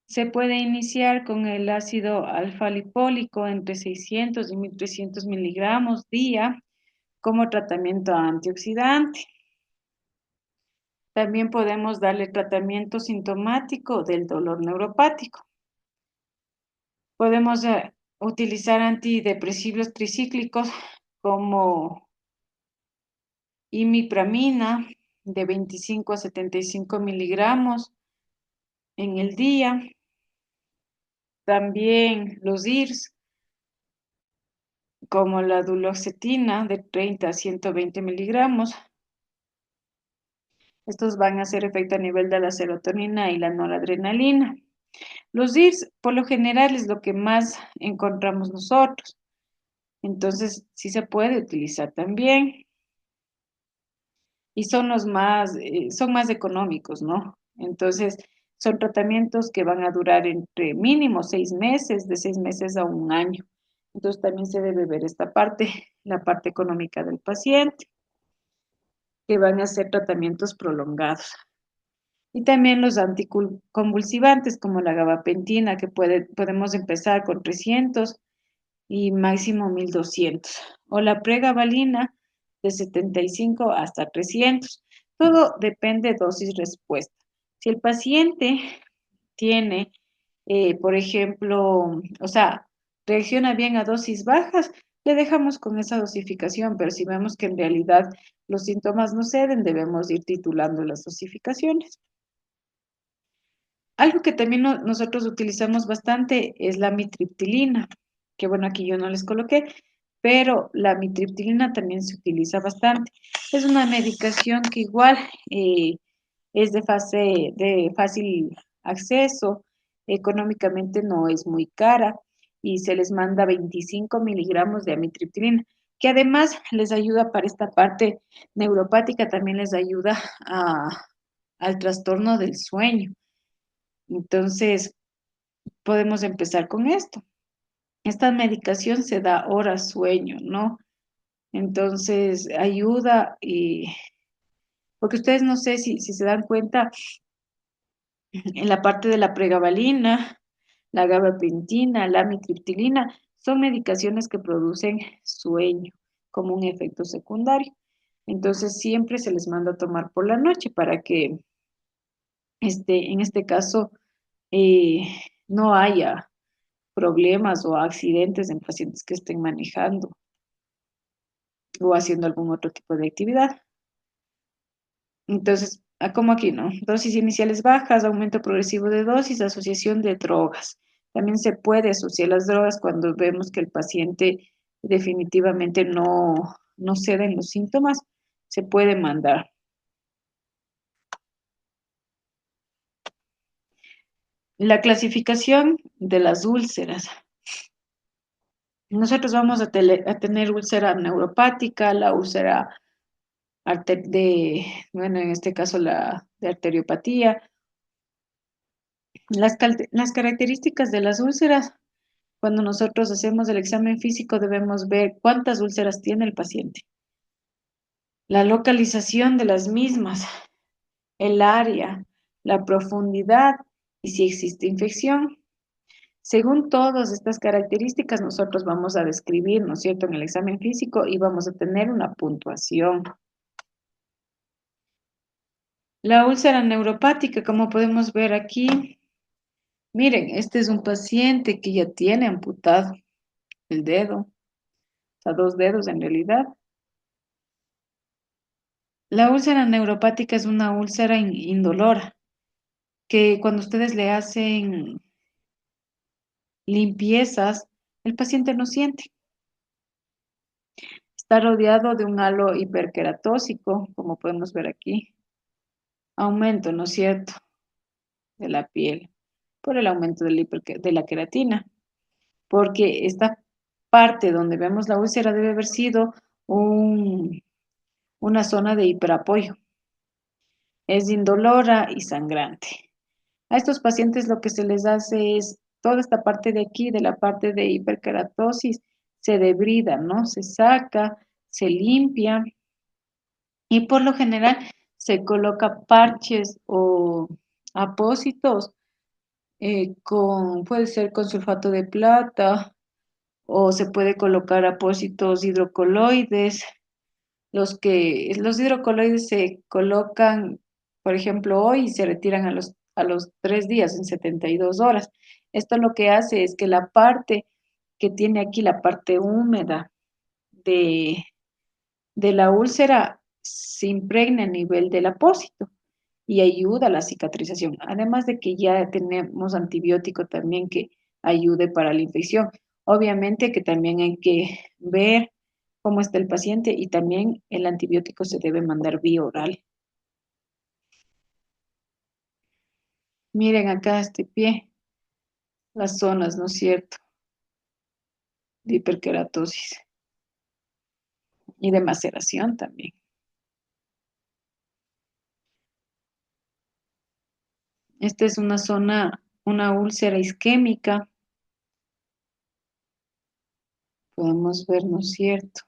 Se puede iniciar con el ácido alfa-lipólico entre 600 y 1300 miligramos día como tratamiento antioxidante. También podemos darle tratamiento sintomático del dolor neuropático. Podemos utilizar antidepresivos tricíclicos como imipramina de 25 a 75 miligramos en el día. También los IRS como la duloxetina de 30 a 120 miligramos. Estos van a hacer efecto a nivel de la serotonina y la noradrenalina. Los IRS, por lo general, es lo que más encontramos nosotros. Entonces, sí se puede utilizar también. Y son más económicos, ¿no? Entonces, son tratamientos que van a durar entre mínimo 6 meses, de 6 meses a un año. Entonces, también se debe ver esta parte, la parte económica del paciente, que van a ser tratamientos prolongados. Y también los anticonvulsivantes como la gabapentina, que podemos empezar con 300 y máximo 1200. O la pregabalina de 75 hasta 300. Todo depende dosis-respuesta. Si el paciente tiene, por ejemplo, o sea, reacciona bien a dosis bajas, le dejamos con esa dosificación, pero si vemos que en realidad los síntomas no ceden, debemos ir titulando las dosificaciones. Algo que también nosotros utilizamos bastante es la mitriptilina, que bueno, aquí yo no les coloqué, pero la mitriptilina también se utiliza bastante. Es una medicación que igual es de fácil acceso, económicamente no es muy cara y se les manda 25 miligramos de amitriptilina, que además les ayuda para esta parte neuropática, también les ayuda al trastorno del sueño. Entonces, podemos empezar con esto. Esta medicación se da horas sueño, ¿no? Entonces, ayuda y, porque ustedes no sé si se dan cuenta, en la parte de la pregabalina, la gabapentina, la amitriptilina, son medicaciones que producen sueño como un efecto secundario. Entonces, siempre se les manda a tomar por la noche para que, en este caso, eh, no haya problemas o accidentes en pacientes que estén manejando o haciendo algún otro tipo de actividad. Entonces, como aquí, ¿no? Dosis iniciales bajas, aumento progresivo de dosis, asociación de drogas. También se puede asociar las drogas cuando vemos que el paciente definitivamente no cede en los síntomas, se puede mandar. La clasificación de las úlceras. Nosotros vamos a tener úlcera neuropática, la úlcera bueno, en este caso la de arteriopatía. Las características de las úlceras, cuando nosotros hacemos el examen físico debemos ver cuántas úlceras tiene el paciente, la localización de las mismas, el área, la profundidad y si existe infección. Según todas estas características, nosotros vamos a describir, ¿no es cierto?, en el examen físico y vamos a tener una puntuación. La úlcera neuropática, como podemos ver aquí, miren, este es un paciente que ya tiene amputado el dedo, o sea, 2 dedos en realidad. La úlcera neuropática es una úlcera indolora, que cuando ustedes le hacen limpiezas, el paciente no siente. Está rodeado de un halo hiperqueratósico, como podemos ver aquí. Aumento, ¿no es cierto?, de la piel por el aumento de la queratina, porque esta parte donde vemos la úlcera debe haber sido una zona de hiperapoyo. Es indolora y sangrante. A estos pacientes lo que se les hace es toda esta parte de aquí, de la parte de hiperkeratosis, se debrida, ¿no? Se saca, se limpia y por lo general se coloca parches o apósitos puede ser con sulfato de plata o se puede colocar apósitos hidrocoloides. Los hidrocoloides se colocan, por ejemplo, hoy y se retiran a los 3 días, en 72 horas. Esto lo que hace es que la parte que tiene aquí, la parte húmeda de, de la úlcera, se impregna a nivel del apósito y ayuda a la cicatrización. Además de que ya tenemos antibiótico también que ayude para la infección. Obviamente que también hay que ver cómo está el paciente y también el antibiótico se debe mandar vía oral. Miren acá este pie, las zonas, ¿no es cierto?, de hiperkeratosis y de maceración también. Esta es una zona, una úlcera isquémica, podemos ver, ¿no es cierto?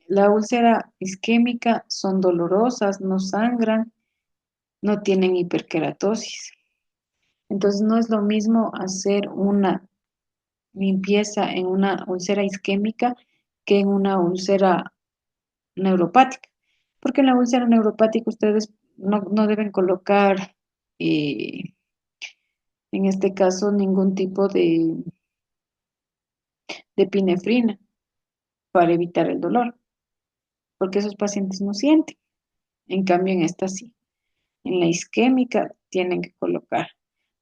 La úlcera isquémica son dolorosas, no sangran, no tienen hiperkeratosis. Entonces no es lo mismo hacer una limpieza en una úlcera isquémica que en una úlcera neuropática. Porque en la úlcera neuropática ustedes no deben colocar, eh, en este caso, ningún tipo de epinefrina para evitar el dolor, porque esos pacientes no sienten. En cambio, en esta sí. En la isquémica tienen que colocar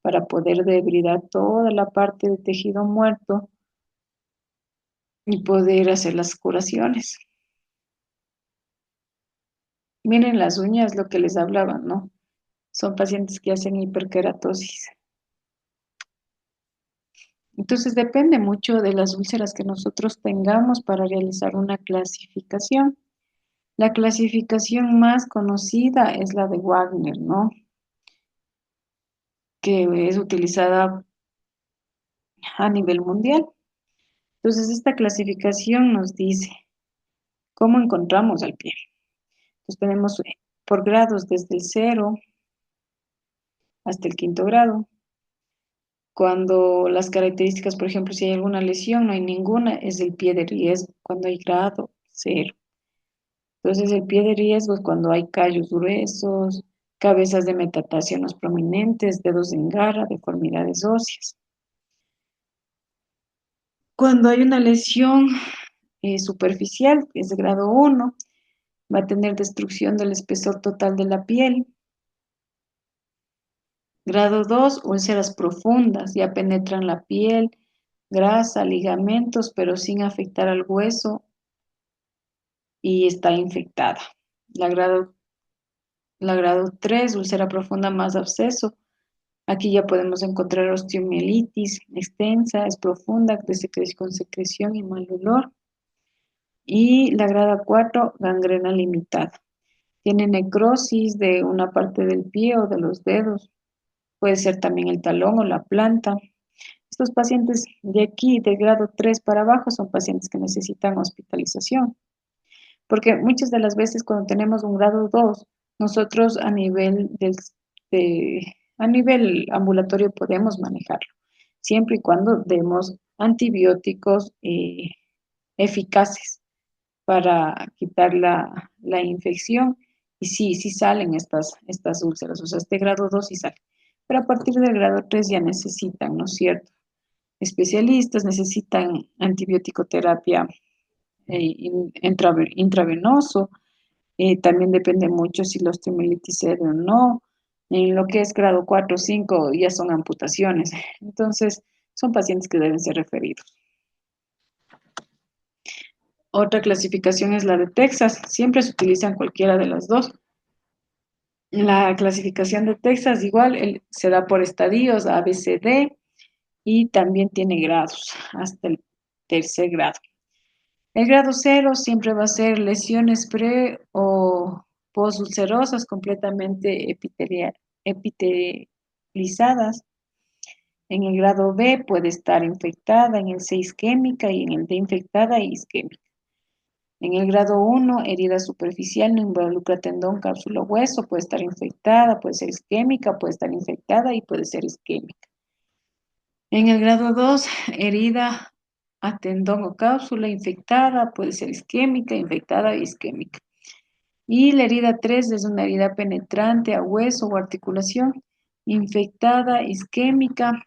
para poder debridar toda la parte de tejido muerto y poder hacer las curaciones. Miren las uñas, lo que les hablaba, ¿no? Son pacientes que hacen hiperkeratosis. Entonces depende mucho de las úlceras que nosotros tengamos para realizar una clasificación. La clasificación más conocida es la de Wagner, ¿no?, que es utilizada a nivel mundial. Entonces esta clasificación nos dice cómo encontramos al pie. Entonces tenemos por grados desde el 0 hasta el 5.º. Cuando las características, por ejemplo, si hay alguna lesión, no hay ninguna, es el pie de riesgo, cuando hay grado 0. Entonces el pie de riesgo es cuando hay callos gruesos, cabezas de metatarsianos prominentes, dedos en garra, deformidades óseas. Cuando hay una lesión superficial, que es de grado 1, va a tener destrucción del espesor total de la piel. Grado 2, úlceras profundas, ya penetran la piel, grasa, ligamentos, pero sin afectar al hueso y está infectada. La grado 3, úlcera profunda más absceso. Aquí ya podemos encontrar osteomielitis extensa, es profunda, con secreción y mal olor. Y la grado 4, gangrena limitada. Tiene necrosis de una parte del pie o de los dedos. Puede ser también el talón o la planta. Estos pacientes de aquí, de grado 3 para abajo, son pacientes que necesitan hospitalización. Porque muchas de las veces cuando tenemos un grado 2, nosotros a nivel ambulatorio podemos manejarlo, siempre y cuando demos antibióticos eficaces para quitar la infección. Y sí salen estas úlceras, o sea, este grado 2 sí sale. Pero a partir del grado 3 ya necesitan, ¿no es cierto?, especialistas, necesitan antibiótico terapia intravenoso. También depende mucho si la osteomielitis cede o no. En lo que es grado 4 o 5 ya son amputaciones. Entonces, son pacientes que deben ser referidos. Otra clasificación es la de Texas. Siempre se utilizan cualquiera de las dos. La clasificación de Texas igual se da por estadios A, B, C, D y también tiene grados hasta el tercer grado. El grado 0 siempre va a ser lesiones pre o postulcerosas completamente epitelizadas. En el grado B puede estar infectada, en el C isquémica y en el D infectada y isquémica. En el grado 1, herida superficial, no involucra tendón, cápsula o hueso, puede estar infectada, puede ser isquémica, puede estar infectada y puede ser isquémica. En el grado 2, herida a tendón o cápsula infectada, puede ser isquémica, infectada y isquémica. Y la herida 3 es una herida penetrante a hueso o articulación, infectada, isquémica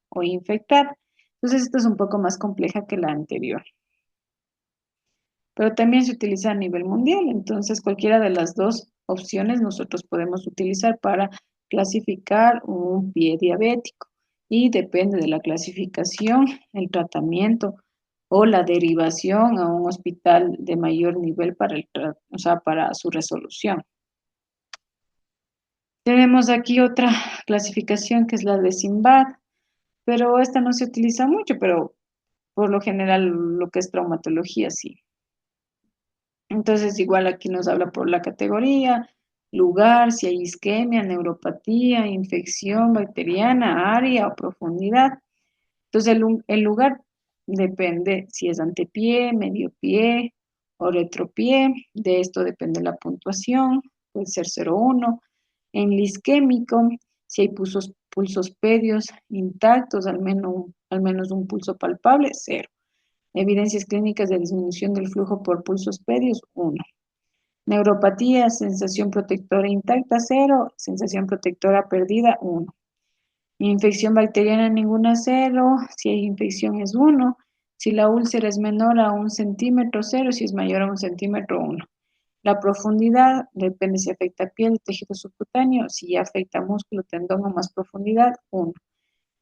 o infectada. Entonces, esta es un poco más compleja que la anterior. Pero también se utiliza a nivel mundial, entonces cualquiera de las dos opciones nosotros podemos utilizar para clasificar un pie diabético y depende de la clasificación, el tratamiento o la derivación a un hospital de mayor nivel para su resolución. Tenemos aquí otra clasificación que es la de SIMBAD, pero esta no se utiliza mucho, pero por lo general lo que es traumatología sí. Entonces, igual aquí nos habla por la categoría, lugar, si hay isquemia, neuropatía, infección bacteriana, área o profundidad. Entonces, el lugar depende si es antepié, medio pie o retropié. De esto depende la puntuación, puede ser 0,1. En el isquémico, si hay pulsos pedios intactos, al menos un pulso palpable, 0. Evidencias clínicas de disminución del flujo por pulsos pedios, 1. Neuropatía, sensación protectora intacta, 0. Sensación protectora perdida, 1. Infección bacteriana, ninguna, 0. Si hay infección es 1. Si la úlcera es menor a 1 centímetro, 0. Si es mayor a 1 centímetro, 1. La profundidad depende si afecta piel, tejido subcutáneo. Si ya afecta músculo, tendón o más profundidad, 1.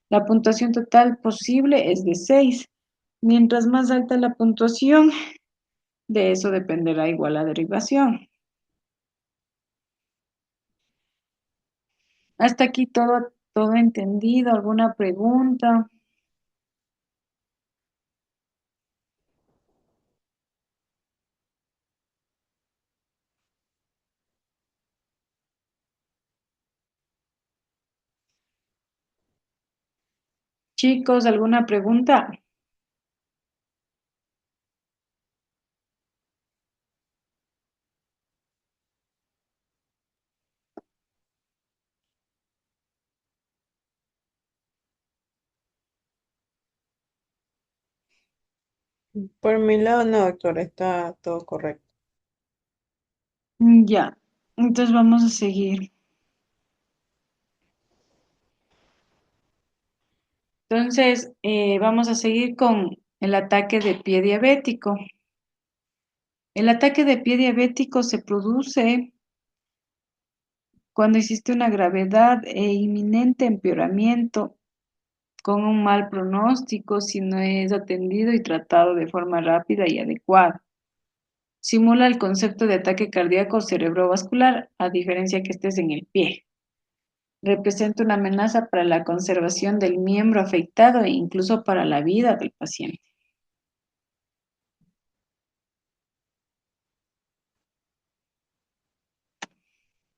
La puntuación total posible es de 6. Mientras más alta la puntuación, de eso dependerá igual la derivación. Hasta aquí todo entendido. ¿Alguna pregunta? Chicos, ¿alguna pregunta? Por mi lado, no, doctora, está todo correcto. Ya, entonces vamos a seguir. Entonces, vamos a seguir con el ataque de pie diabético. El ataque de pie diabético se produce cuando existe una gravedad e inminente empeoramiento con un mal pronóstico si no es atendido y tratado de forma rápida y adecuada. Simula el concepto de ataque cardíaco cerebrovascular, a diferencia que estés en el pie. Representa una amenaza para la conservación del miembro afectado e incluso para la vida del paciente.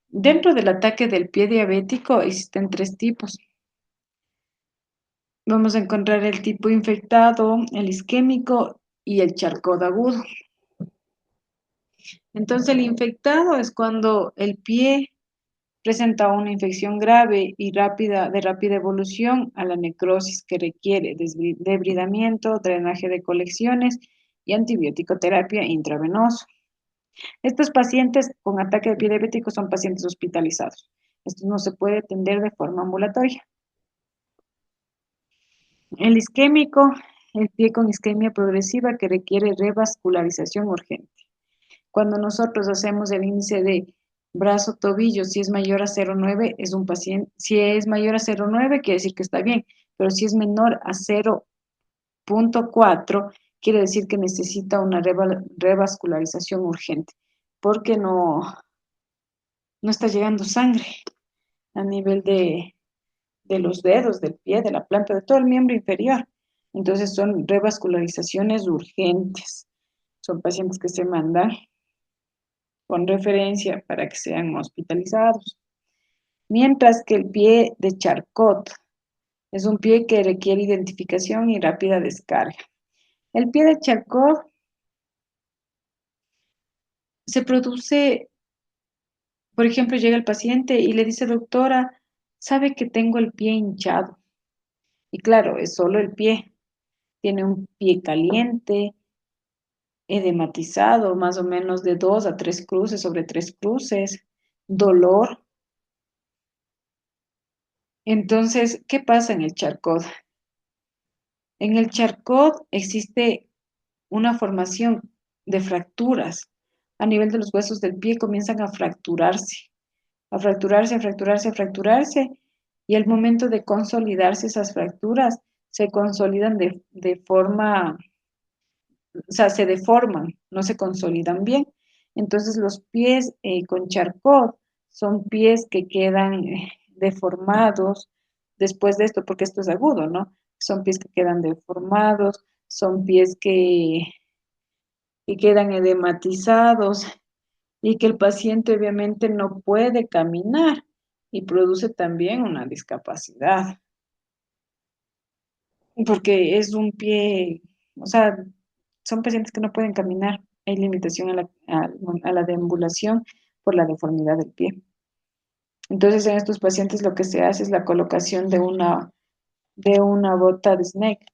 Dentro del ataque del pie diabético existen 3 tipos. Vamos a encontrar el tipo infectado, el isquémico y el charcot agudo. Entonces, el infectado es cuando el pie presenta una infección grave y de rápida evolución a la necrosis que requiere debridamiento, drenaje de colecciones y antibiótico terapia intravenosa. Estos pacientes con ataque de pie diabético son pacientes hospitalizados. Esto no se puede atender de forma ambulatoria. El isquémico, el pie con isquemia progresiva que requiere revascularización urgente. Cuando nosotros hacemos el índice de brazo-tobillo, si es mayor a 0,9, es un paciente, si es mayor a 0,9, quiere decir que está bien, pero si es menor a 0,4, quiere decir que necesita una revascularización urgente, porque no está llegando sangre a nivel de los dedos, del pie, de la planta, de todo el miembro inferior. Entonces son revascularizaciones urgentes. Son pacientes que se mandan con referencia para que sean hospitalizados. Mientras que el pie de Charcot es un pie que requiere identificación y rápida descarga. El pie de Charcot se produce, por ejemplo, llega el paciente y le dice, doctora, sabe que tengo el pie hinchado. Y claro, es solo el pie. Tiene un pie caliente, edematizado, más o menos de 2 a 3 cruces sobre 3 cruces, dolor. Entonces, ¿qué pasa en el Charcot? En el Charcot existe una formación de fracturas. A nivel de los huesos del pie comienzan a fracturarse, a fracturarse, a fracturarse, a fracturarse, y al momento de consolidarse esas fracturas, se consolidan de forma, o sea, se deforman, no se consolidan bien. Entonces los pies con Charcot son pies que quedan deformados después de esto, porque esto es agudo, ¿no? Son pies que quedan deformados, son pies que quedan edematizados y que el paciente obviamente no puede caminar y produce también una discapacidad, porque es un pie, o sea, son pacientes que no pueden caminar, hay limitación a la deambulación por la deformidad del pie. Entonces, en estos pacientes lo que se hace es la colocación de una bota de snake.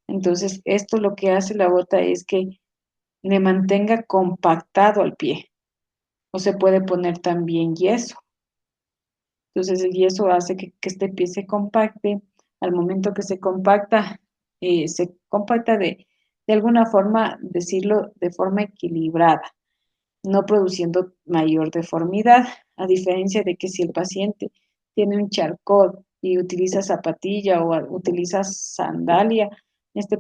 Entonces, esto lo que hace la bota es que le mantenga compactado al pie, o se puede poner también yeso. Entonces el yeso hace que este pie se compacte. Al momento que se compacta de alguna forma, decirlo, de forma equilibrada, no produciendo mayor deformidad, a diferencia de que si el paciente tiene un Charcot y utiliza zapatilla o utiliza sandalia, este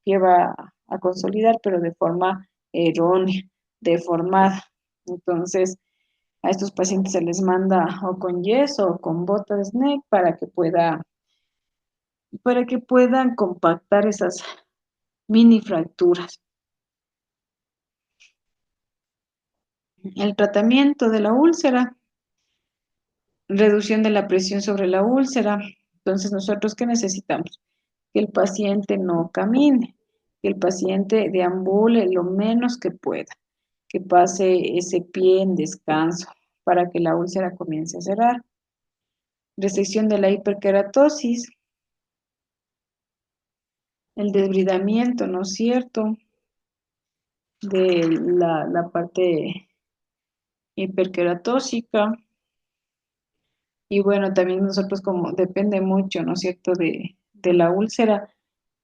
pie va a consolidar, pero de forma errónea, deformada. Entonces, a estos pacientes se les manda o con yeso o con bota de snake para que puedan compactar esas mini fracturas. El tratamiento de la úlcera, reducción de la presión sobre la úlcera. Entonces, ¿nosotros qué necesitamos? Que el paciente no camine, que el paciente deambule lo menos que pueda, que pase ese pie en descanso para que la úlcera comience a cerrar. Resección de la hiperkeratosis, el desbridamiento, ¿no es cierto?, de la parte hiperkeratósica. Y bueno, también nosotros como depende mucho, ¿no es cierto?, de la úlcera,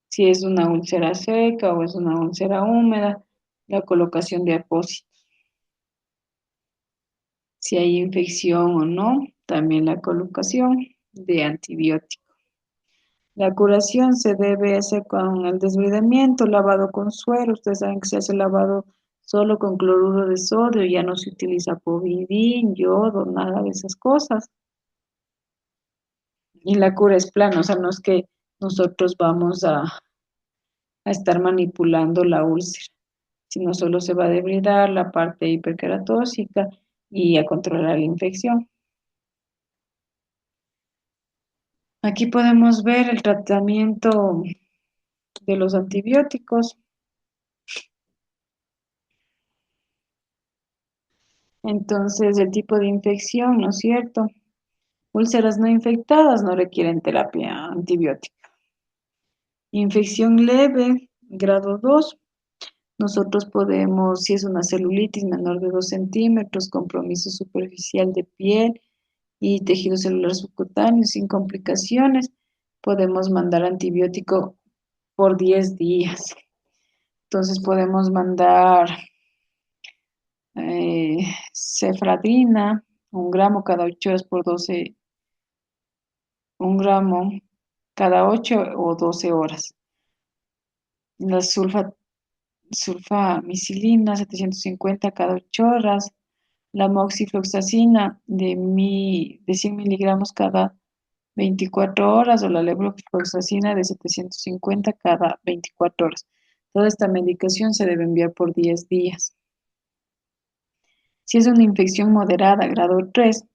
si es una úlcera seca o es una úlcera húmeda, la colocación de apósitos. Si hay infección o no, también la colocación de antibióticos. La curación se debe hacer con el desbridamiento, lavado con suero. Ustedes saben que se hace lavado solo con cloruro de sodio, ya no se utiliza povidín, yodo, nada de esas cosas. Y la cura es plana, o sea, no es que nosotros vamos a estar manipulando la úlcera, sino solo se va a debridar la parte hiperkeratósica y a controlar la infección. Aquí podemos ver el tratamiento de los antibióticos. Entonces, el tipo de infección, ¿no es cierto? Úlceras no infectadas no requieren terapia antibiótica. Infección leve, grado 2. Nosotros podemos, si es una celulitis menor de 2 centímetros, compromiso superficial de piel y tejido celular subcutáneo sin complicaciones, podemos mandar antibiótico por 10 días. Entonces podemos mandar cefradina, 1 gramo cada 8 horas por 12, 1 gramo cada 8 o 12 horas. La sulfamicilina 750 cada 8 horas, la moxifloxacina de 100 miligramos cada 24 horas o la levofloxacina de 750 cada 24 horas. Toda esta medicación se debe enviar por 10 días. Si es una infección moderada, grado 3,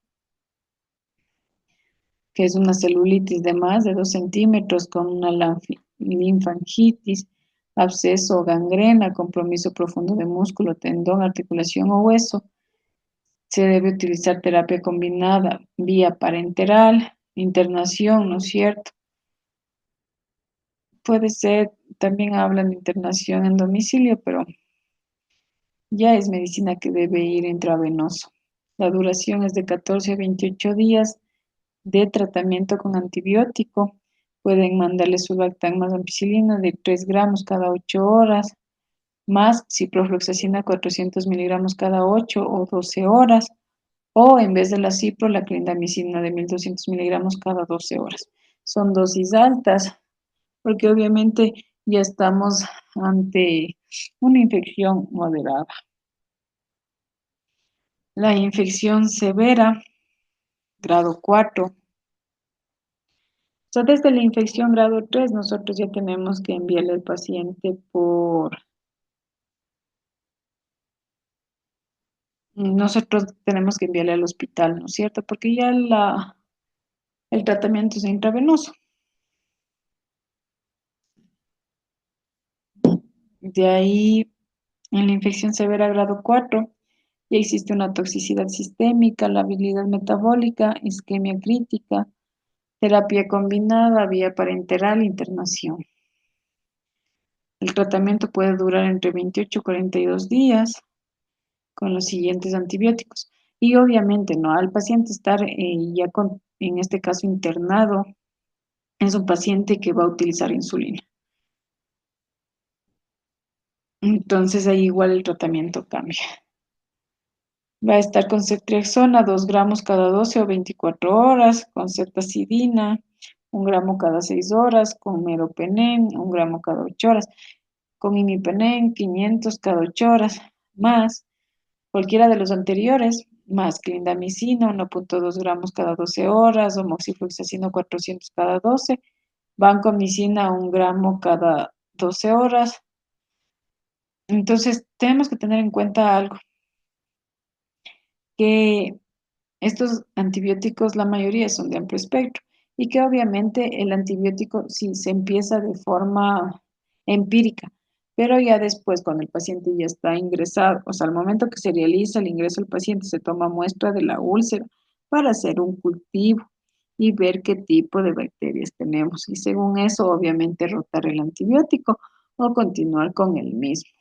que es una celulitis de más de 2 centímetros con una linfangitis, absceso o gangrena, compromiso profundo de músculo, tendón, articulación o hueso, se debe utilizar terapia combinada, vía parenteral, internación, ¿no es cierto? Puede ser, también hablan de internación en domicilio, pero ya es medicina que debe ir intravenoso. La duración es de 14 a 28 días de tratamiento con antibiótico. Pueden mandarle sulbactam más ampicilina de 3 gramos cada 8 horas, más ciprofloxacina 400 miligramos cada 8 o 12 horas, o en vez de la cipro, la clindamicina de 1200 miligramos cada 12 horas. Son dosis altas, porque obviamente ya estamos ante una infección moderada. La infección severa, grado 4. So, desde la infección grado 3, nosotros ya tenemos que enviarle al paciente nosotros tenemos que enviarle al hospital, ¿no es cierto? Porque ya el tratamiento es intravenoso. De ahí, en la infección severa grado 4, ya existe una toxicidad sistémica, la habilidad metabólica, isquemia crítica, terapia combinada, vía parenteral, internación. El tratamiento puede durar entre 28 y 42 días con los siguientes antibióticos. Y obviamente, ¿no? Al paciente estar en este caso, internado, es un paciente que va a utilizar insulina. Entonces ahí igual el tratamiento cambia. Va a estar con ceftriaxona 2 gramos cada 12 o 24 horas, con ceftazidina 1 gramo cada 6 horas, con meropenem 1 gramo cada 8 horas, con imipenem 500 cada 8 horas, más cualquiera de los anteriores, más clindamicina 1,2 gramos cada 12 horas, o moxifloxacino 400 cada 12, vancomicina 1 gramo cada 12 horas. Entonces, tenemos que tener en cuenta algo, que estos antibióticos, la mayoría son de amplio espectro y que obviamente el antibiótico sí se empieza de forma empírica, pero ya después cuando el paciente ya está ingresado, o sea, al momento que se realiza el ingreso del paciente, se toma muestra de la úlcera para hacer un cultivo y ver qué tipo de bacterias tenemos y según eso obviamente rotar el antibiótico o continuar con el mismo.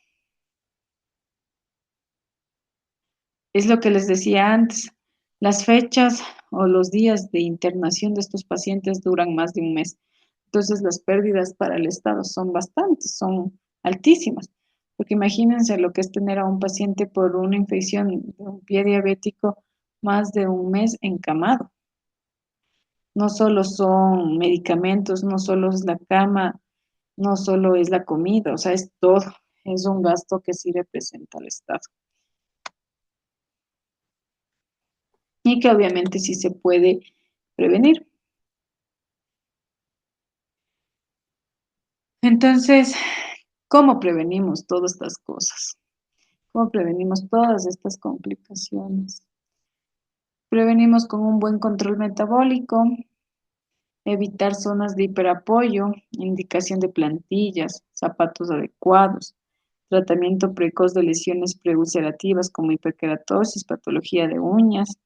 Es lo que les decía antes, las fechas o los días de internación de estos pacientes duran más de un mes. Entonces las pérdidas para el Estado son bastantes, son altísimas. Porque imagínense lo que es tener a un paciente por una infección de un pie diabético más de un mes encamado. No solo son medicamentos, no solo es la cama, no solo es la comida, o sea, es todo. Es un gasto que sí representa al Estado. Y que obviamente sí se puede prevenir. Entonces, ¿cómo prevenimos todas estas cosas? ¿Cómo prevenimos todas estas complicaciones? Prevenimos con un buen control metabólico, evitar zonas de hiperapoyo, indicación de plantillas, zapatos adecuados, tratamiento precoz de lesiones preulcerativas como hiperkeratosis, patología de uñas,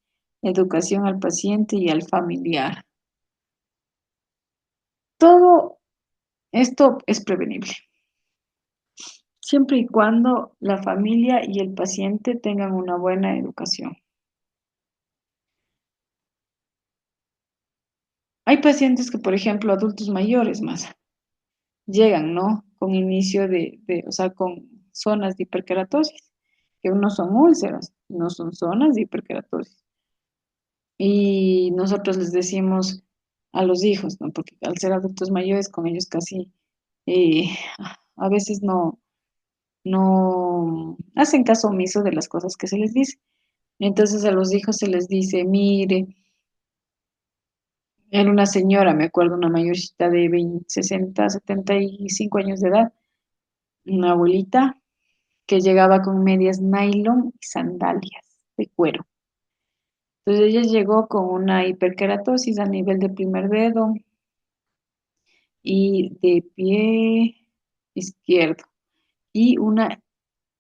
educación al paciente y al familiar. Todo esto es prevenible, siempre y cuando la familia y el paciente tengan una buena educación. Hay pacientes que, por ejemplo, adultos mayores más, llegan, ¿no? Con inicio o sea, con zonas de hiperkeratosis, que no son úlceras, no son zonas de hiperkeratosis. Y nosotros les decimos a los hijos, ¿no? Porque al ser adultos mayores, con ellos casi eh, A veces no hacen caso omiso de las cosas que se les dice. Entonces a los hijos se les dice, mire, era una señora, me acuerdo, una mayorcita de 20, 60, 75 años de edad, una abuelita que llegaba con medias nylon y sandalias de cuero. Entonces ella llegó con una hiperkeratosis a nivel del primer dedo y de pie izquierdo y una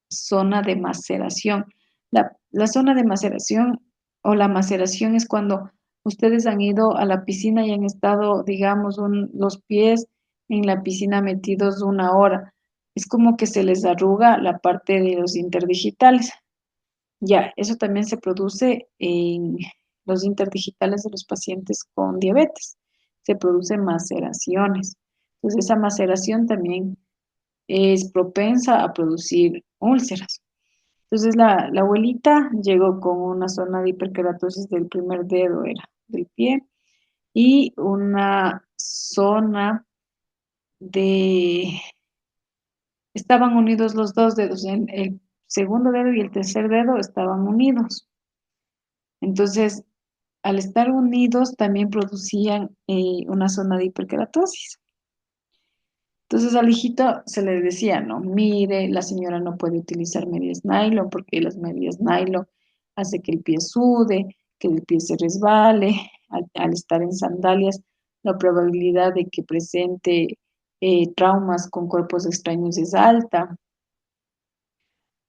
zona de maceración. La zona de maceración o la maceración es cuando ustedes han ido a la piscina y han estado, digamos, los pies en la piscina metidos una hora. Es como que se les arruga la parte de los interdigitales. Ya, eso también se produce en los interdigitales de los pacientes con diabetes. Se producen maceraciones. Entonces, esa maceración también es propensa a producir úlceras. Entonces, la abuelita llegó con una zona de hiperkeratosis del primer dedo, era del pie, y una zona de... Estaban unidos los dos dedos, el segundo dedo y el tercer dedo estaban unidos. Entonces, al estar unidos, también producían una zona de hiperkeratosis. Entonces al hijito se le decía, no, mire, la señora no puede utilizar medias nylon porque las medias nylon hace que el pie sude, que el pie se resbale. Al estar en sandalias, la probabilidad de que presente traumas con cuerpos extraños es alta.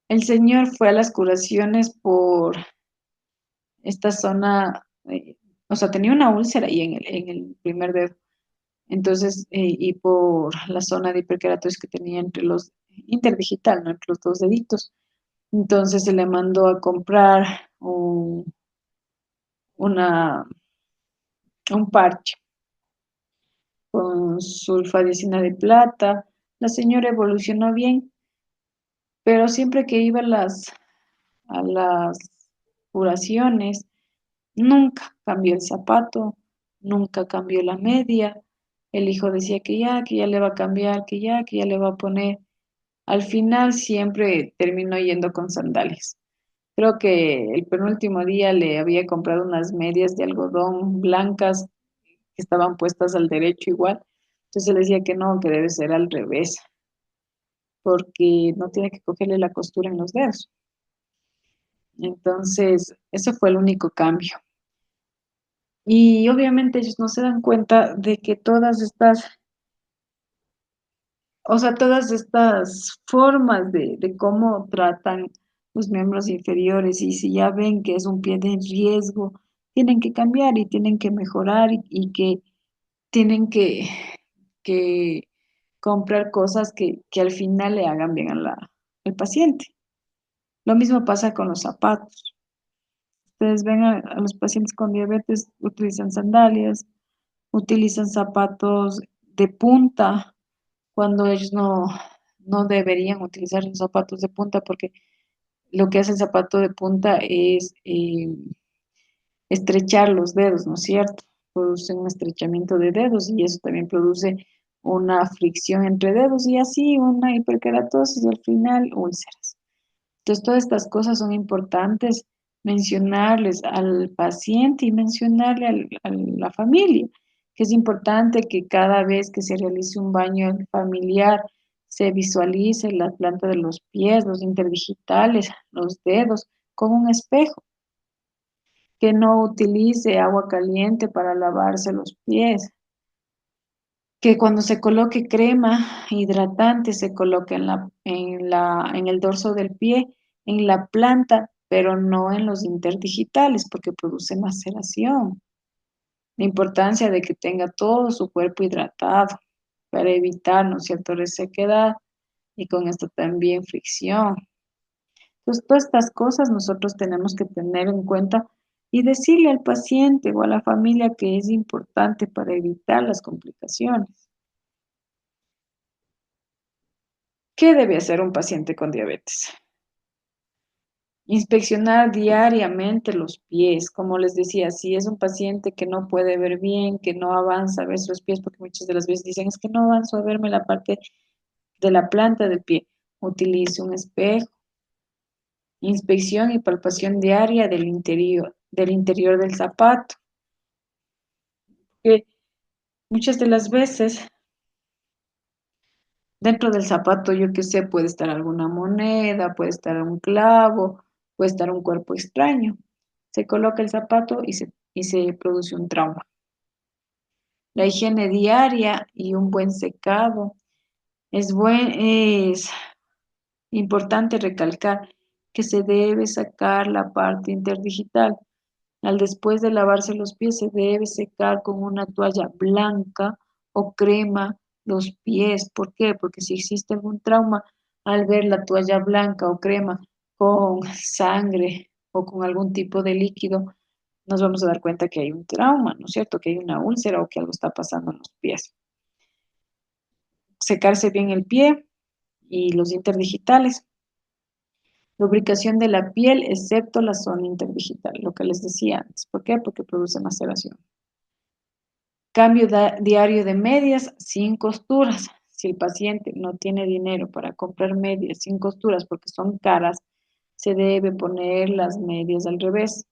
El señor fue a las curaciones por esta zona, o sea, tenía una úlcera ahí en el primer dedo. Entonces, y por la zona de hiperkeratosis que tenía entre los interdigital, ¿no? Entre los dos deditos. Entonces se le mandó a comprar una, un parche con sulfadicina de plata. La señora evolucionó bien, pero siempre que iba a las curaciones, nunca cambió el zapato, nunca cambió la media. El hijo decía que ya le va a cambiar, que ya le va a poner. Al final siempre terminó yendo con sandalias. Creo que el penúltimo día le había comprado unas medias de algodón blancas que estaban puestas al derecho igual. Entonces le decía que no, que debe ser al revés, porque no tiene que cogerle la costura en los dedos. Entonces, eso fue el único cambio. Y obviamente ellos no se dan cuenta de que todas estas, o sea, todas estas formas de cómo tratan los miembros inferiores y si ya ven que es un pie de riesgo, tienen que cambiar y tienen que mejorar y que tienen que comprar cosas que al final le hagan bien a al paciente. Lo mismo pasa con los zapatos. Ustedes ven a los pacientes con diabetes, utilizan sandalias, utilizan zapatos de punta cuando ellos no deberían utilizar los zapatos de punta porque lo que hace el zapato de punta es estrechar los dedos, ¿no es cierto? Produce un estrechamiento de dedos y eso también produce una fricción entre dedos y así una hiperkeratosis y al final úlceras. Entonces, todas estas cosas son importantes mencionarles al paciente y mencionarle a la familia, que es importante que cada vez que se realice un baño familiar se visualice la planta de los pies, los interdigitales, los dedos, con un espejo, que no utilice agua caliente para lavarse los pies, que cuando se coloque crema hidratante se coloque en el dorso del pie, en la planta, pero no en los interdigitales, porque produce maceración. La importancia de que tenga todo su cuerpo hidratado para evitar, ¿no es cierto?, resequedad y con esto también fricción. Entonces, todas estas cosas nosotros tenemos que tener en cuenta y decirle al paciente o a la familia que es importante para evitar las complicaciones. ¿Qué debe hacer un paciente con diabetes? Inspeccionar diariamente los pies. Como les decía, si es un paciente que no puede ver bien, que no avanza a ver sus pies, porque muchas de las veces dicen, es que no avanzo a verme la parte de la planta del pie. Utilice un espejo. Inspección y palpación diaria del interior del zapato. Que muchas de las veces dentro del zapato, yo qué sé, puede estar alguna moneda, puede estar un clavo, puede estar un cuerpo extraño. Se coloca el zapato y se produce un trauma. La higiene diaria y un buen secado. Es importante recalcar que se debe sacar la parte interdigital. Al después de lavarse los pies se debe secar con una toalla blanca o crema los pies. ¿Por qué? Porque si existe algún trauma al ver la toalla blanca o crema con sangre o con algún tipo de líquido, nos vamos a dar cuenta que hay un trauma, ¿no es cierto? Que hay una úlcera o que algo está pasando en los pies. Secarse bien el pie y los interdigitales. Lubricación de la piel, excepto la zona interdigital, lo que les decía antes. ¿Por qué? Porque produce maceración. Cambio diario de medias sin costuras. Si el paciente no tiene dinero para comprar medias sin costuras porque son caras, se debe poner las medias al revés,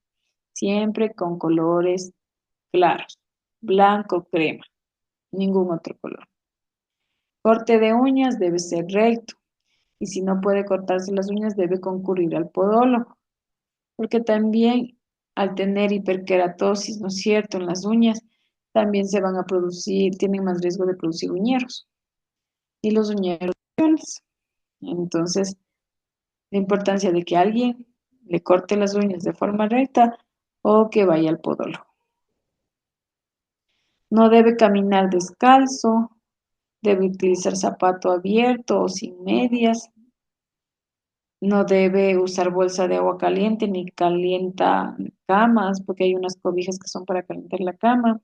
siempre con colores claros, blanco, crema, ningún otro color. Corte de uñas debe ser recto y si no puede cortarse las uñas debe concurrir al podólogo, porque también al tener hiperkeratosis, ¿no es cierto?, en las uñas, también se van a producir, tienen más riesgo de producir uñeros y los uñeros. Entonces, la importancia de que alguien le corte las uñas de forma recta o que vaya al podólogo. No debe caminar descalzo, debe utilizar zapato abierto o sin medias, no debe usar bolsa de agua caliente ni calienta camas, porque hay unas cobijas que son para calentar la cama.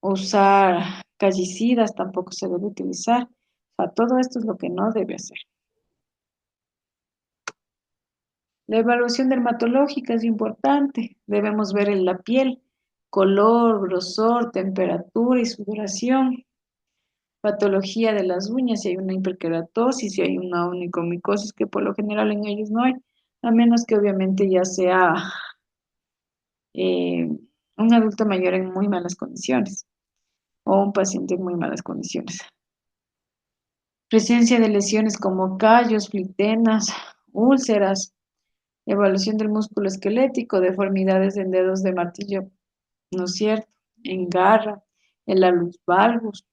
Usar callicidas tampoco se debe utilizar. O sea, todo esto es lo que no debe hacer. La evaluación dermatológica es importante. Debemos ver en la piel, color, grosor, temperatura y sudoración. Patología de las uñas, si hay una hiperkeratosis, si hay una onicomicosis, que por lo general en ellos no hay, a menos que obviamente ya sea eh, un adulto mayor en muy malas condiciones o un paciente en muy malas condiciones. Presencia de lesiones como callos, flitenas, úlceras, evaluación del músculo esquelético, deformidades en dedos de martillo, ¿no es cierto? En garra, el alus valgus,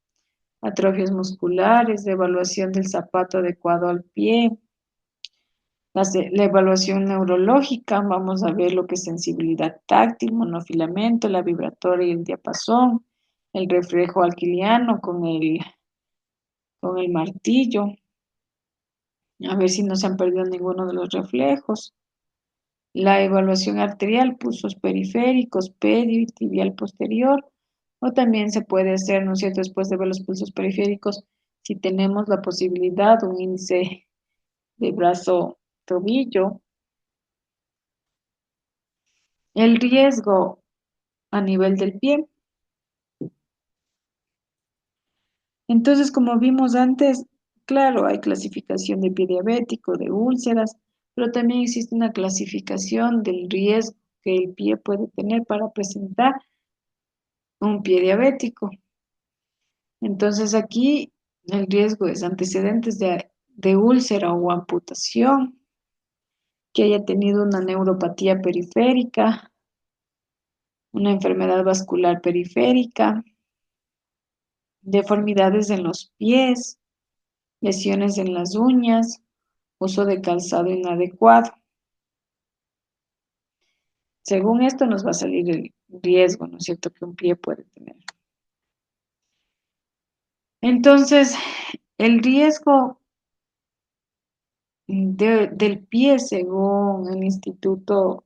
atrofias musculares, evaluación del zapato adecuado al pie, la evaluación neurológica, vamos a ver lo que es sensibilidad táctil, monofilamento, la vibratoria y el diapasón, el reflejo alquiliano con el martillo, a ver si no se han perdido ninguno de los reflejos. La evaluación arterial, pulsos periféricos, pedio y tibial posterior, o también se puede hacer, ¿no es cierto?, después de ver los pulsos periféricos, si tenemos la posibilidad, un índice de brazo-tobillo. El riesgo a nivel del pie. Entonces, como vimos antes, claro, hay clasificación de pie diabético, de úlceras, pero también existe una clasificación del riesgo que el pie puede tener para presentar un pie diabético. Entonces aquí el riesgo es antecedentes de úlcera o amputación, que haya tenido una neuropatía periférica, una enfermedad vascular periférica, deformidades en los pies, lesiones en las uñas, uso de calzado inadecuado. Según esto nos va a salir el riesgo, ¿no es cierto?, que un pie puede tener. Entonces, el riesgo del pie, según el Instituto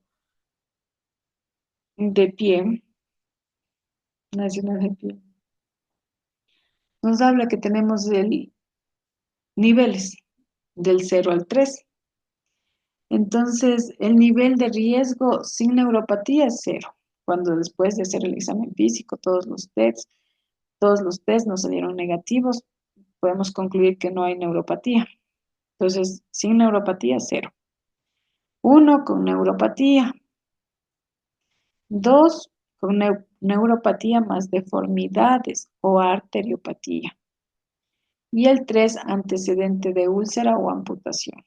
de Pie, Nacional de Pie, nos habla que tenemos niveles del 0 al 3. Entonces, el nivel de riesgo sin neuropatía es 0. Cuando después de hacer el examen físico, todos los tests nos salieron negativos, podemos concluir que no hay neuropatía. Entonces, sin neuropatía, cero. Uno con neuropatía. Dos con neuropatía más deformidades o arteriopatía. Y el tres, antecedente de úlcera o amputación.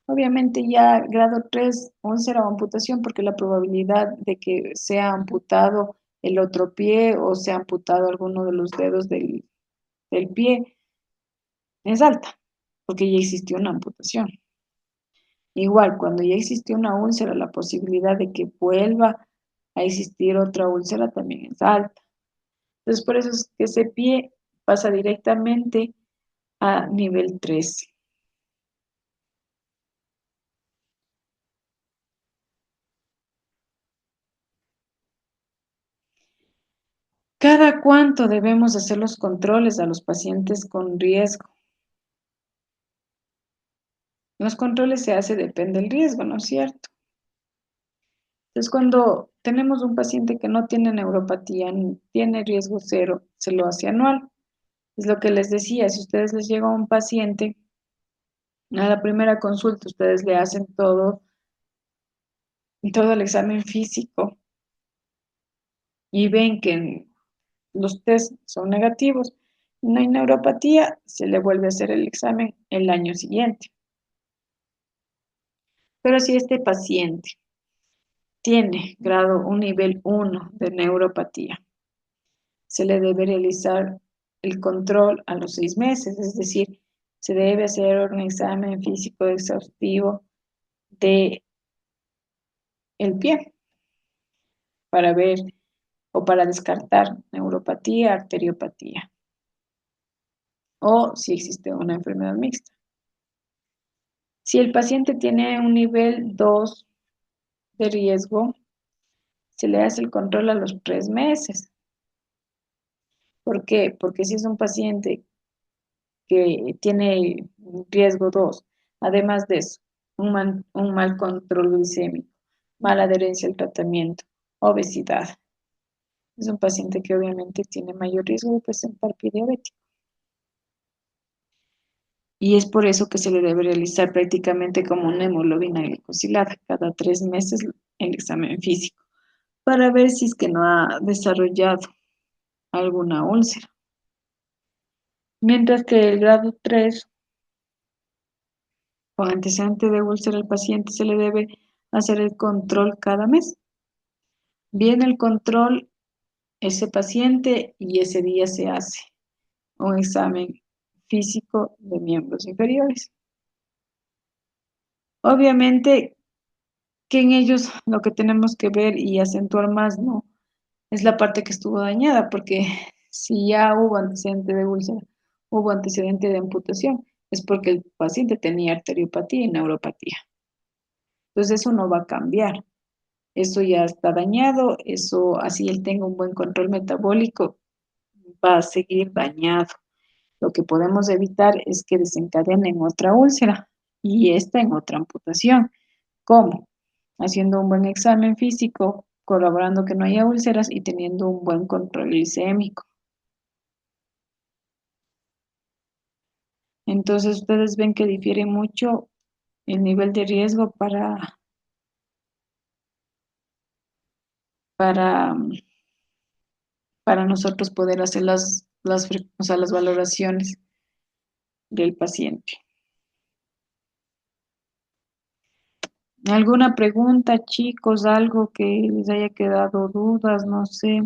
Obviamente ya grado 3 úlcera o amputación, porque la probabilidad de que sea amputado el otro pie o sea amputado alguno de los dedos del pie es alta, porque ya existió una amputación. Igual, cuando ya existió una úlcera, la posibilidad de que vuelva a existir otra úlcera también es alta. Entonces, por eso es que ese pie pasa directamente a nivel 3. ¿Cada cuánto debemos hacer los controles a los pacientes con riesgo? Los controles se hace, depende del riesgo, ¿no es cierto? Entonces, cuando tenemos un paciente que no tiene neuropatía, tiene riesgo cero, se lo hace anual. Es lo que les decía, si ustedes les llega un paciente a la primera consulta, ustedes le hacen todo el examen físico y ven que los test son negativos, no hay neuropatía, se le vuelve a hacer el examen el año siguiente. Pero si este paciente tiene un nivel 1 de neuropatía, se le debe realizar el control a los 6 meses, es decir, se debe hacer un examen físico exhaustivo de el pie para ver o para descartar neuropatía, arteriopatía o si existe una enfermedad mixta. Si el paciente tiene un nivel 2 de riesgo, se le hace el control a los 3 meses. ¿Por qué? Porque si es un paciente que tiene riesgo 2, además de eso, un mal control glicémico, mala adherencia al tratamiento, obesidad, es un paciente que obviamente tiene mayor riesgo de presentar pie diabético. Y es por eso que se le debe realizar prácticamente como una hemoglobina glicosilada cada 3 meses el examen físico para ver si es que no ha desarrollado alguna úlcera. Mientras que el grado 3 con antecedente de úlcera al paciente se le debe hacer el control cada mes. Viene el control ese paciente y ese día se hace un examen físico de miembros inferiores. Obviamente que en ellos lo que tenemos que ver y acentuar más, ¿no? Es la parte que estuvo dañada, porque si ya hubo antecedente de úlcera, hubo antecedente de amputación, es porque el paciente tenía arteriopatía y neuropatía. Entonces eso no va a cambiar. Eso ya está dañado, eso así él tenga un buen control metabólico, va a seguir dañado. Lo que podemos evitar es que desencadene en otra úlcera y esta en otra amputación. ¿Cómo? Haciendo un buen examen físico, colaborando que no haya úlceras y teniendo un buen control glicémico. Entonces ustedes ven que difiere mucho el nivel de riesgo para, para nosotros poder hacer o sea, las valoraciones del paciente. ¿Alguna pregunta, chicos? ¿Algo que les haya quedado dudas? No sé.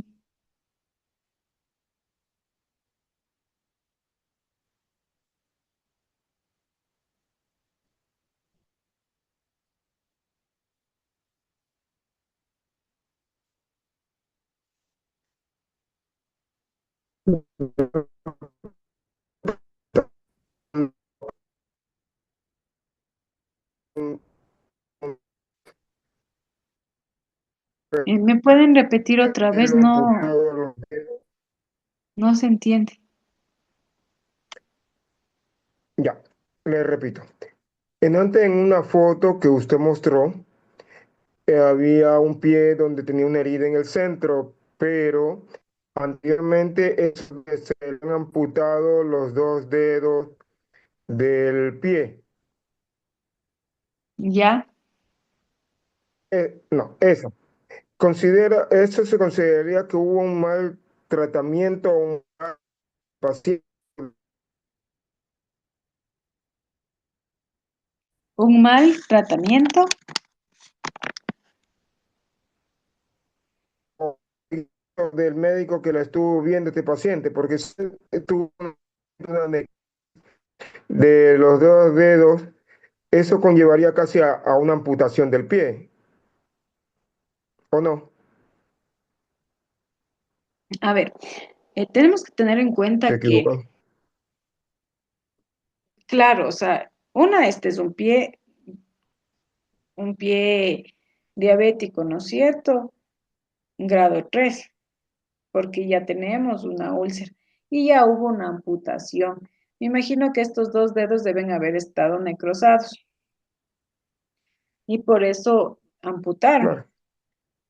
¿Me pueden repetir otra vez? Pero No, amputado los dedos. no se entiende. Ya, le repito. En una foto que usted mostró, había un pie donde tenía una herida en el centro, pero Anteriormente se le han amputado los dos dedos del pie. ¿Ya? No, eso. Eso se consideraría que hubo un mal tratamiento, un mal paciente ¿Un mal tratamiento? del médico que la estuvo viendo este paciente, porque si tuvo una de los dos dedos, eso conllevaría casi a una amputación del pie, ¿o no? A ver, tenemos que tener en ¿Se cuenta que, equivocó? claro, o sea, este es un pie diabético, ¿no es cierto? Grado 3, porque ya tenemos una úlcera y ya hubo una amputación. Me imagino que estos dos dedos deben haber estado necrosados y por eso amputaron. Claro,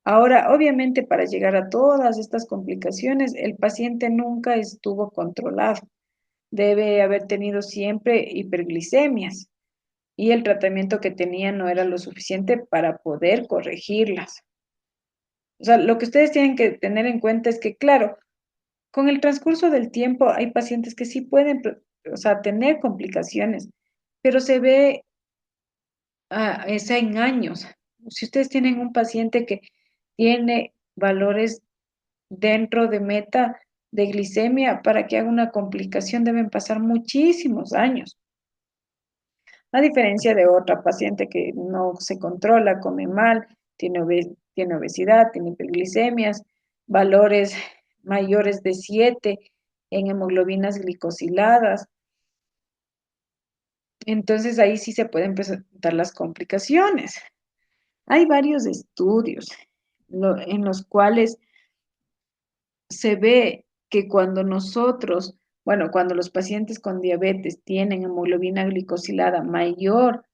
Ahora, obviamente, para llegar a todas estas complicaciones, el paciente nunca estuvo controlado. Debe haber tenido siempre hiperglicemias y el tratamiento que tenía no era lo suficiente para poder corregirlas. O sea, lo que ustedes tienen que tener en cuenta es que, claro, con el transcurso del tiempo hay pacientes que sí pueden, o sea, tener complicaciones, pero se ve es en años. Si ustedes tienen un paciente que tiene valores dentro de meta de glicemia, para que haga una complicación deben pasar muchísimos años. A diferencia de otra paciente que no se controla, come mal, tiene obesidad, tiene hiperglicemias, valores mayores de 7 en hemoglobinas glicosiladas. Entonces ahí sí se pueden presentar las complicaciones. Hay varios estudios en los cuales se ve que cuando los pacientes con diabetes tienen hemoglobina glicosilada mayor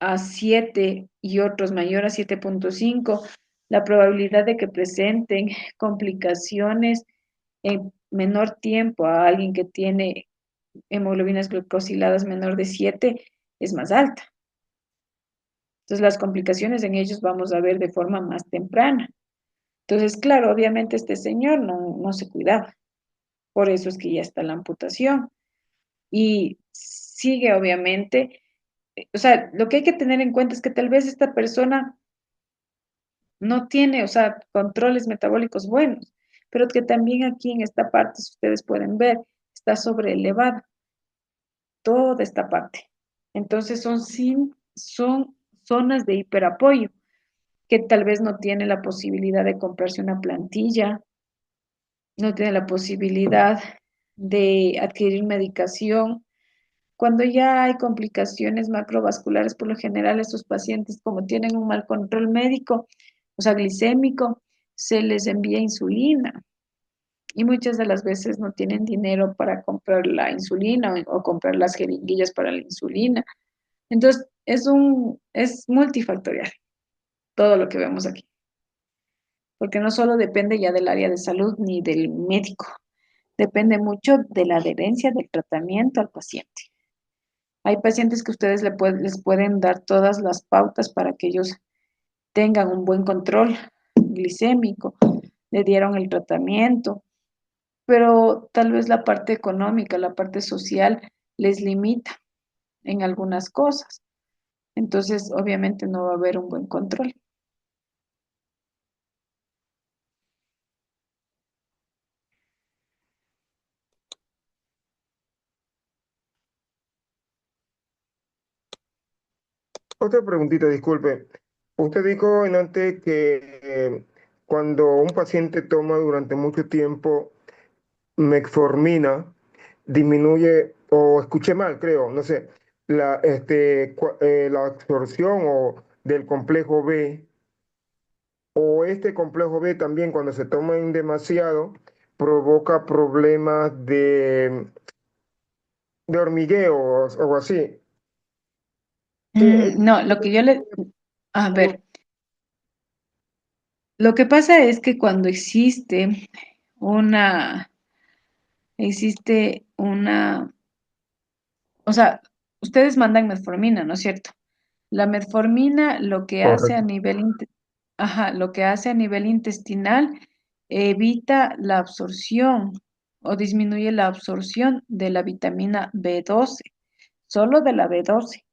a 7 y otros mayor a 7,5, la probabilidad de que presenten complicaciones en menor tiempo a alguien que tiene hemoglobinas glicosiladas menor de 7 es más alta. Entonces, las complicaciones en ellos vamos a ver de forma más temprana. Entonces, claro, obviamente este señor no se cuidaba. Por eso es que ya está la amputación. Y sigue, obviamente, o sea, lo que hay que tener en cuenta es que tal vez esta persona no tiene, o sea, controles metabólicos buenos, pero que también aquí en esta parte, si ustedes pueden ver, está sobreelevada toda esta parte. Entonces son zonas de hiperapoyo, que tal vez no tiene la posibilidad de comprarse una plantilla, no tiene la posibilidad de adquirir medicación. Cuando ya hay complicaciones macrovasculares, por lo general estos pacientes, como tienen un mal control médico, o sea, glicémico, se les envía insulina y muchas de las veces no tienen dinero para comprar la insulina o comprar las jeringuillas para la insulina. Entonces, es multifactorial todo lo que vemos aquí, porque no solo depende ya del área de salud ni del médico, depende mucho de la adherencia del tratamiento al paciente. Hay pacientes que ustedes les pueden dar todas las pautas para que ellos tengan un buen control glicémico, le dieron el tratamiento, pero tal vez la parte económica, la parte social les limita en algunas cosas. Entonces, obviamente no va a haber un buen control. Otra preguntita, disculpe. Usted dijo en antes que cuando un paciente toma durante mucho tiempo metformina, disminuye, o escuché mal, creo, no sé, la absorción del complejo B, o este complejo B también cuando se toma en demasiado, provoca problemas de hormigueo o algo así. ¿Qué, No, lo que yo le... A ver, lo que pasa es que cuando existe una, existe una, o sea, ustedes mandan metformina, ¿no es cierto? La metformina lo que hace a Correcto. nivel, ajá, lo que hace a nivel intestinal evita la absorción o disminuye la absorción de la vitamina B12, solo de la B12,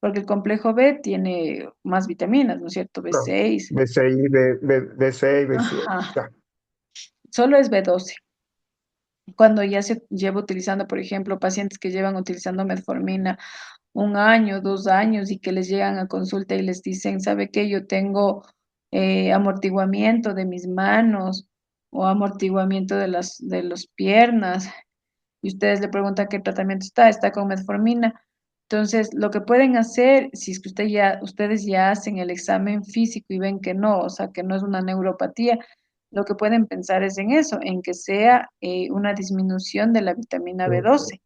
porque el complejo B tiene más vitaminas, ¿no es cierto? No, B6, B6, B6, B7. ajá, Ya. solo es B12. Cuando ya se lleva utilizando, por ejemplo, pacientes que llevan utilizando metformina 1 año, 2 años y que les llegan a consulta y les dicen, ¿sabe qué? Yo tengo amortiguamiento de mis manos o amortiguamiento de las piernas y ustedes le preguntan qué tratamiento está con metformina. Entonces, lo que pueden hacer, si es que ustedes ya hacen el examen físico y ven que no, o sea, que no es una neuropatía, lo que pueden pensar es en eso, en que sea una disminución de la vitamina B12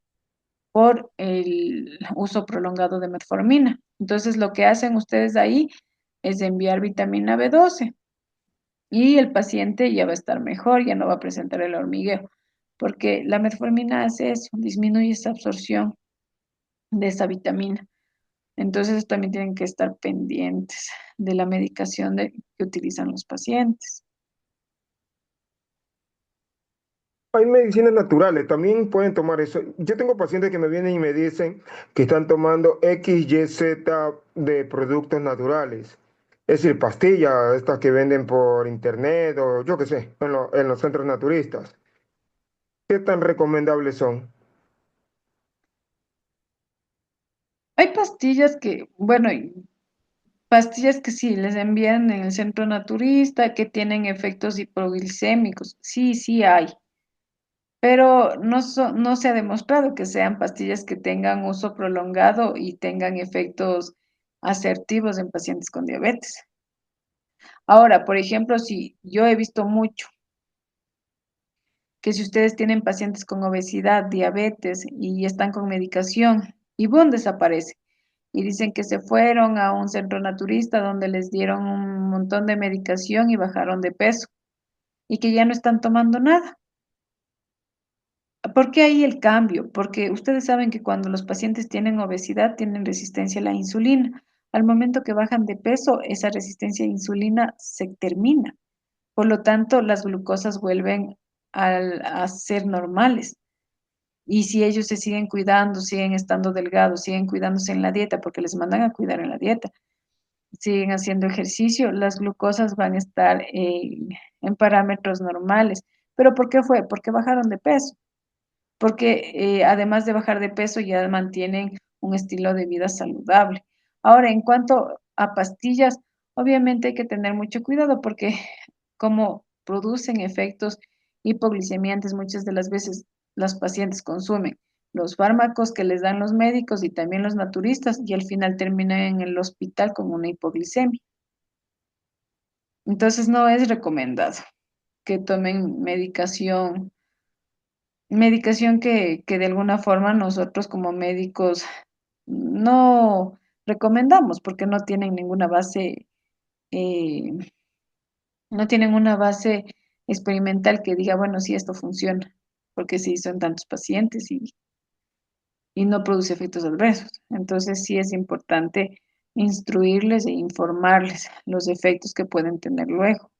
por el uso prolongado de metformina. Entonces, lo que hacen ustedes ahí es enviar vitamina B12 y el paciente ya va a estar mejor, ya no va a presentar el hormigueo, porque la metformina hace eso, disminuye esa absorción de esa vitamina. Entonces, también tienen que estar pendientes de la medicación que utilizan los pacientes. Hay medicinas naturales, también pueden tomar eso. Yo tengo pacientes que me vienen y me dicen que están tomando X, Y, Z de productos naturales. Es decir, pastillas, estas que venden por internet o yo qué sé, en los centros naturistas. ¿Qué tan recomendables son? Hay pastillas que, bueno, y pastillas que sí les envían en el centro naturista, que tienen efectos hipoglicémicos. Sí, sí hay, pero no se ha demostrado que sean pastillas que tengan uso prolongado y tengan efectos asertivos en pacientes con diabetes. Ahora, por ejemplo, si yo he visto mucho que si ustedes tienen pacientes con obesidad, diabetes y están con medicación y boom, desaparece. Y dicen que se fueron a un centro naturista donde les dieron un montón de medicación y bajaron de peso y que ya no están tomando nada. ¿Por qué ahí el cambio? Porque ustedes saben que cuando los pacientes tienen obesidad tienen resistencia a la insulina. Al momento que bajan de peso, esa resistencia a insulina se termina. Por lo tanto, las glucosas vuelven a ser normales. Y si ellos se siguen cuidando, siguen estando delgados, siguen cuidándose en la dieta, porque les mandan a cuidar en la dieta, siguen haciendo ejercicio, las glucosas van a estar en parámetros normales. ¿Pero por qué fue? Porque bajaron de peso, porque además de bajar de peso ya mantienen un estilo de vida saludable. Ahora, en cuanto a pastillas, obviamente hay que tener mucho cuidado porque como producen efectos hipoglicemiantes, muchas de las veces los pacientes consumen los fármacos que les dan los médicos y también los naturistas y al final terminan en el hospital con una hipoglicemia. Entonces no es recomendado que tomen medicación que de alguna forma nosotros como médicos no recomendamos porque no tienen ninguna base, eh, no tienen una base experimental que diga, bueno, sí, esto funciona, porque se hizo en tantos pacientes y no produce efectos adversos. Entonces sí es importante instruirles e informarles los efectos que pueden tener luego.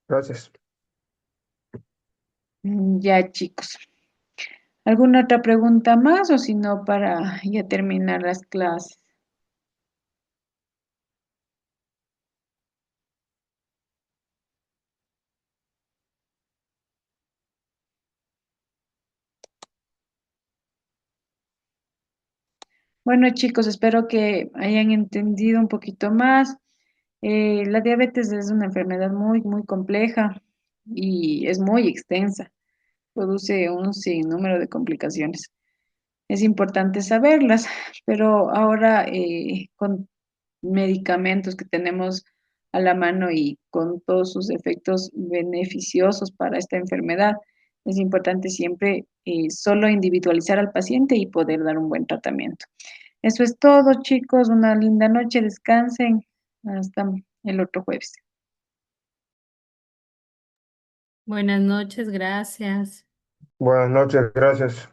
Gracias. Ya, chicos. ¿Alguna otra pregunta más o si no para ya terminar las clases? Bueno, chicos, espero que hayan entendido un poquito más. La diabetes es una enfermedad muy, muy compleja y es muy extensa. Produce un sinnúmero de complicaciones. Es importante saberlas, pero ahora con medicamentos que tenemos a la mano y con todos sus efectos beneficiosos para esta enfermedad, es importante siempre solo individualizar al paciente y poder dar un buen tratamiento. Eso es todo, chicos. Una linda noche. Descansen. Hasta el otro jueves. Buenas noches, gracias. Buenas noches, gracias.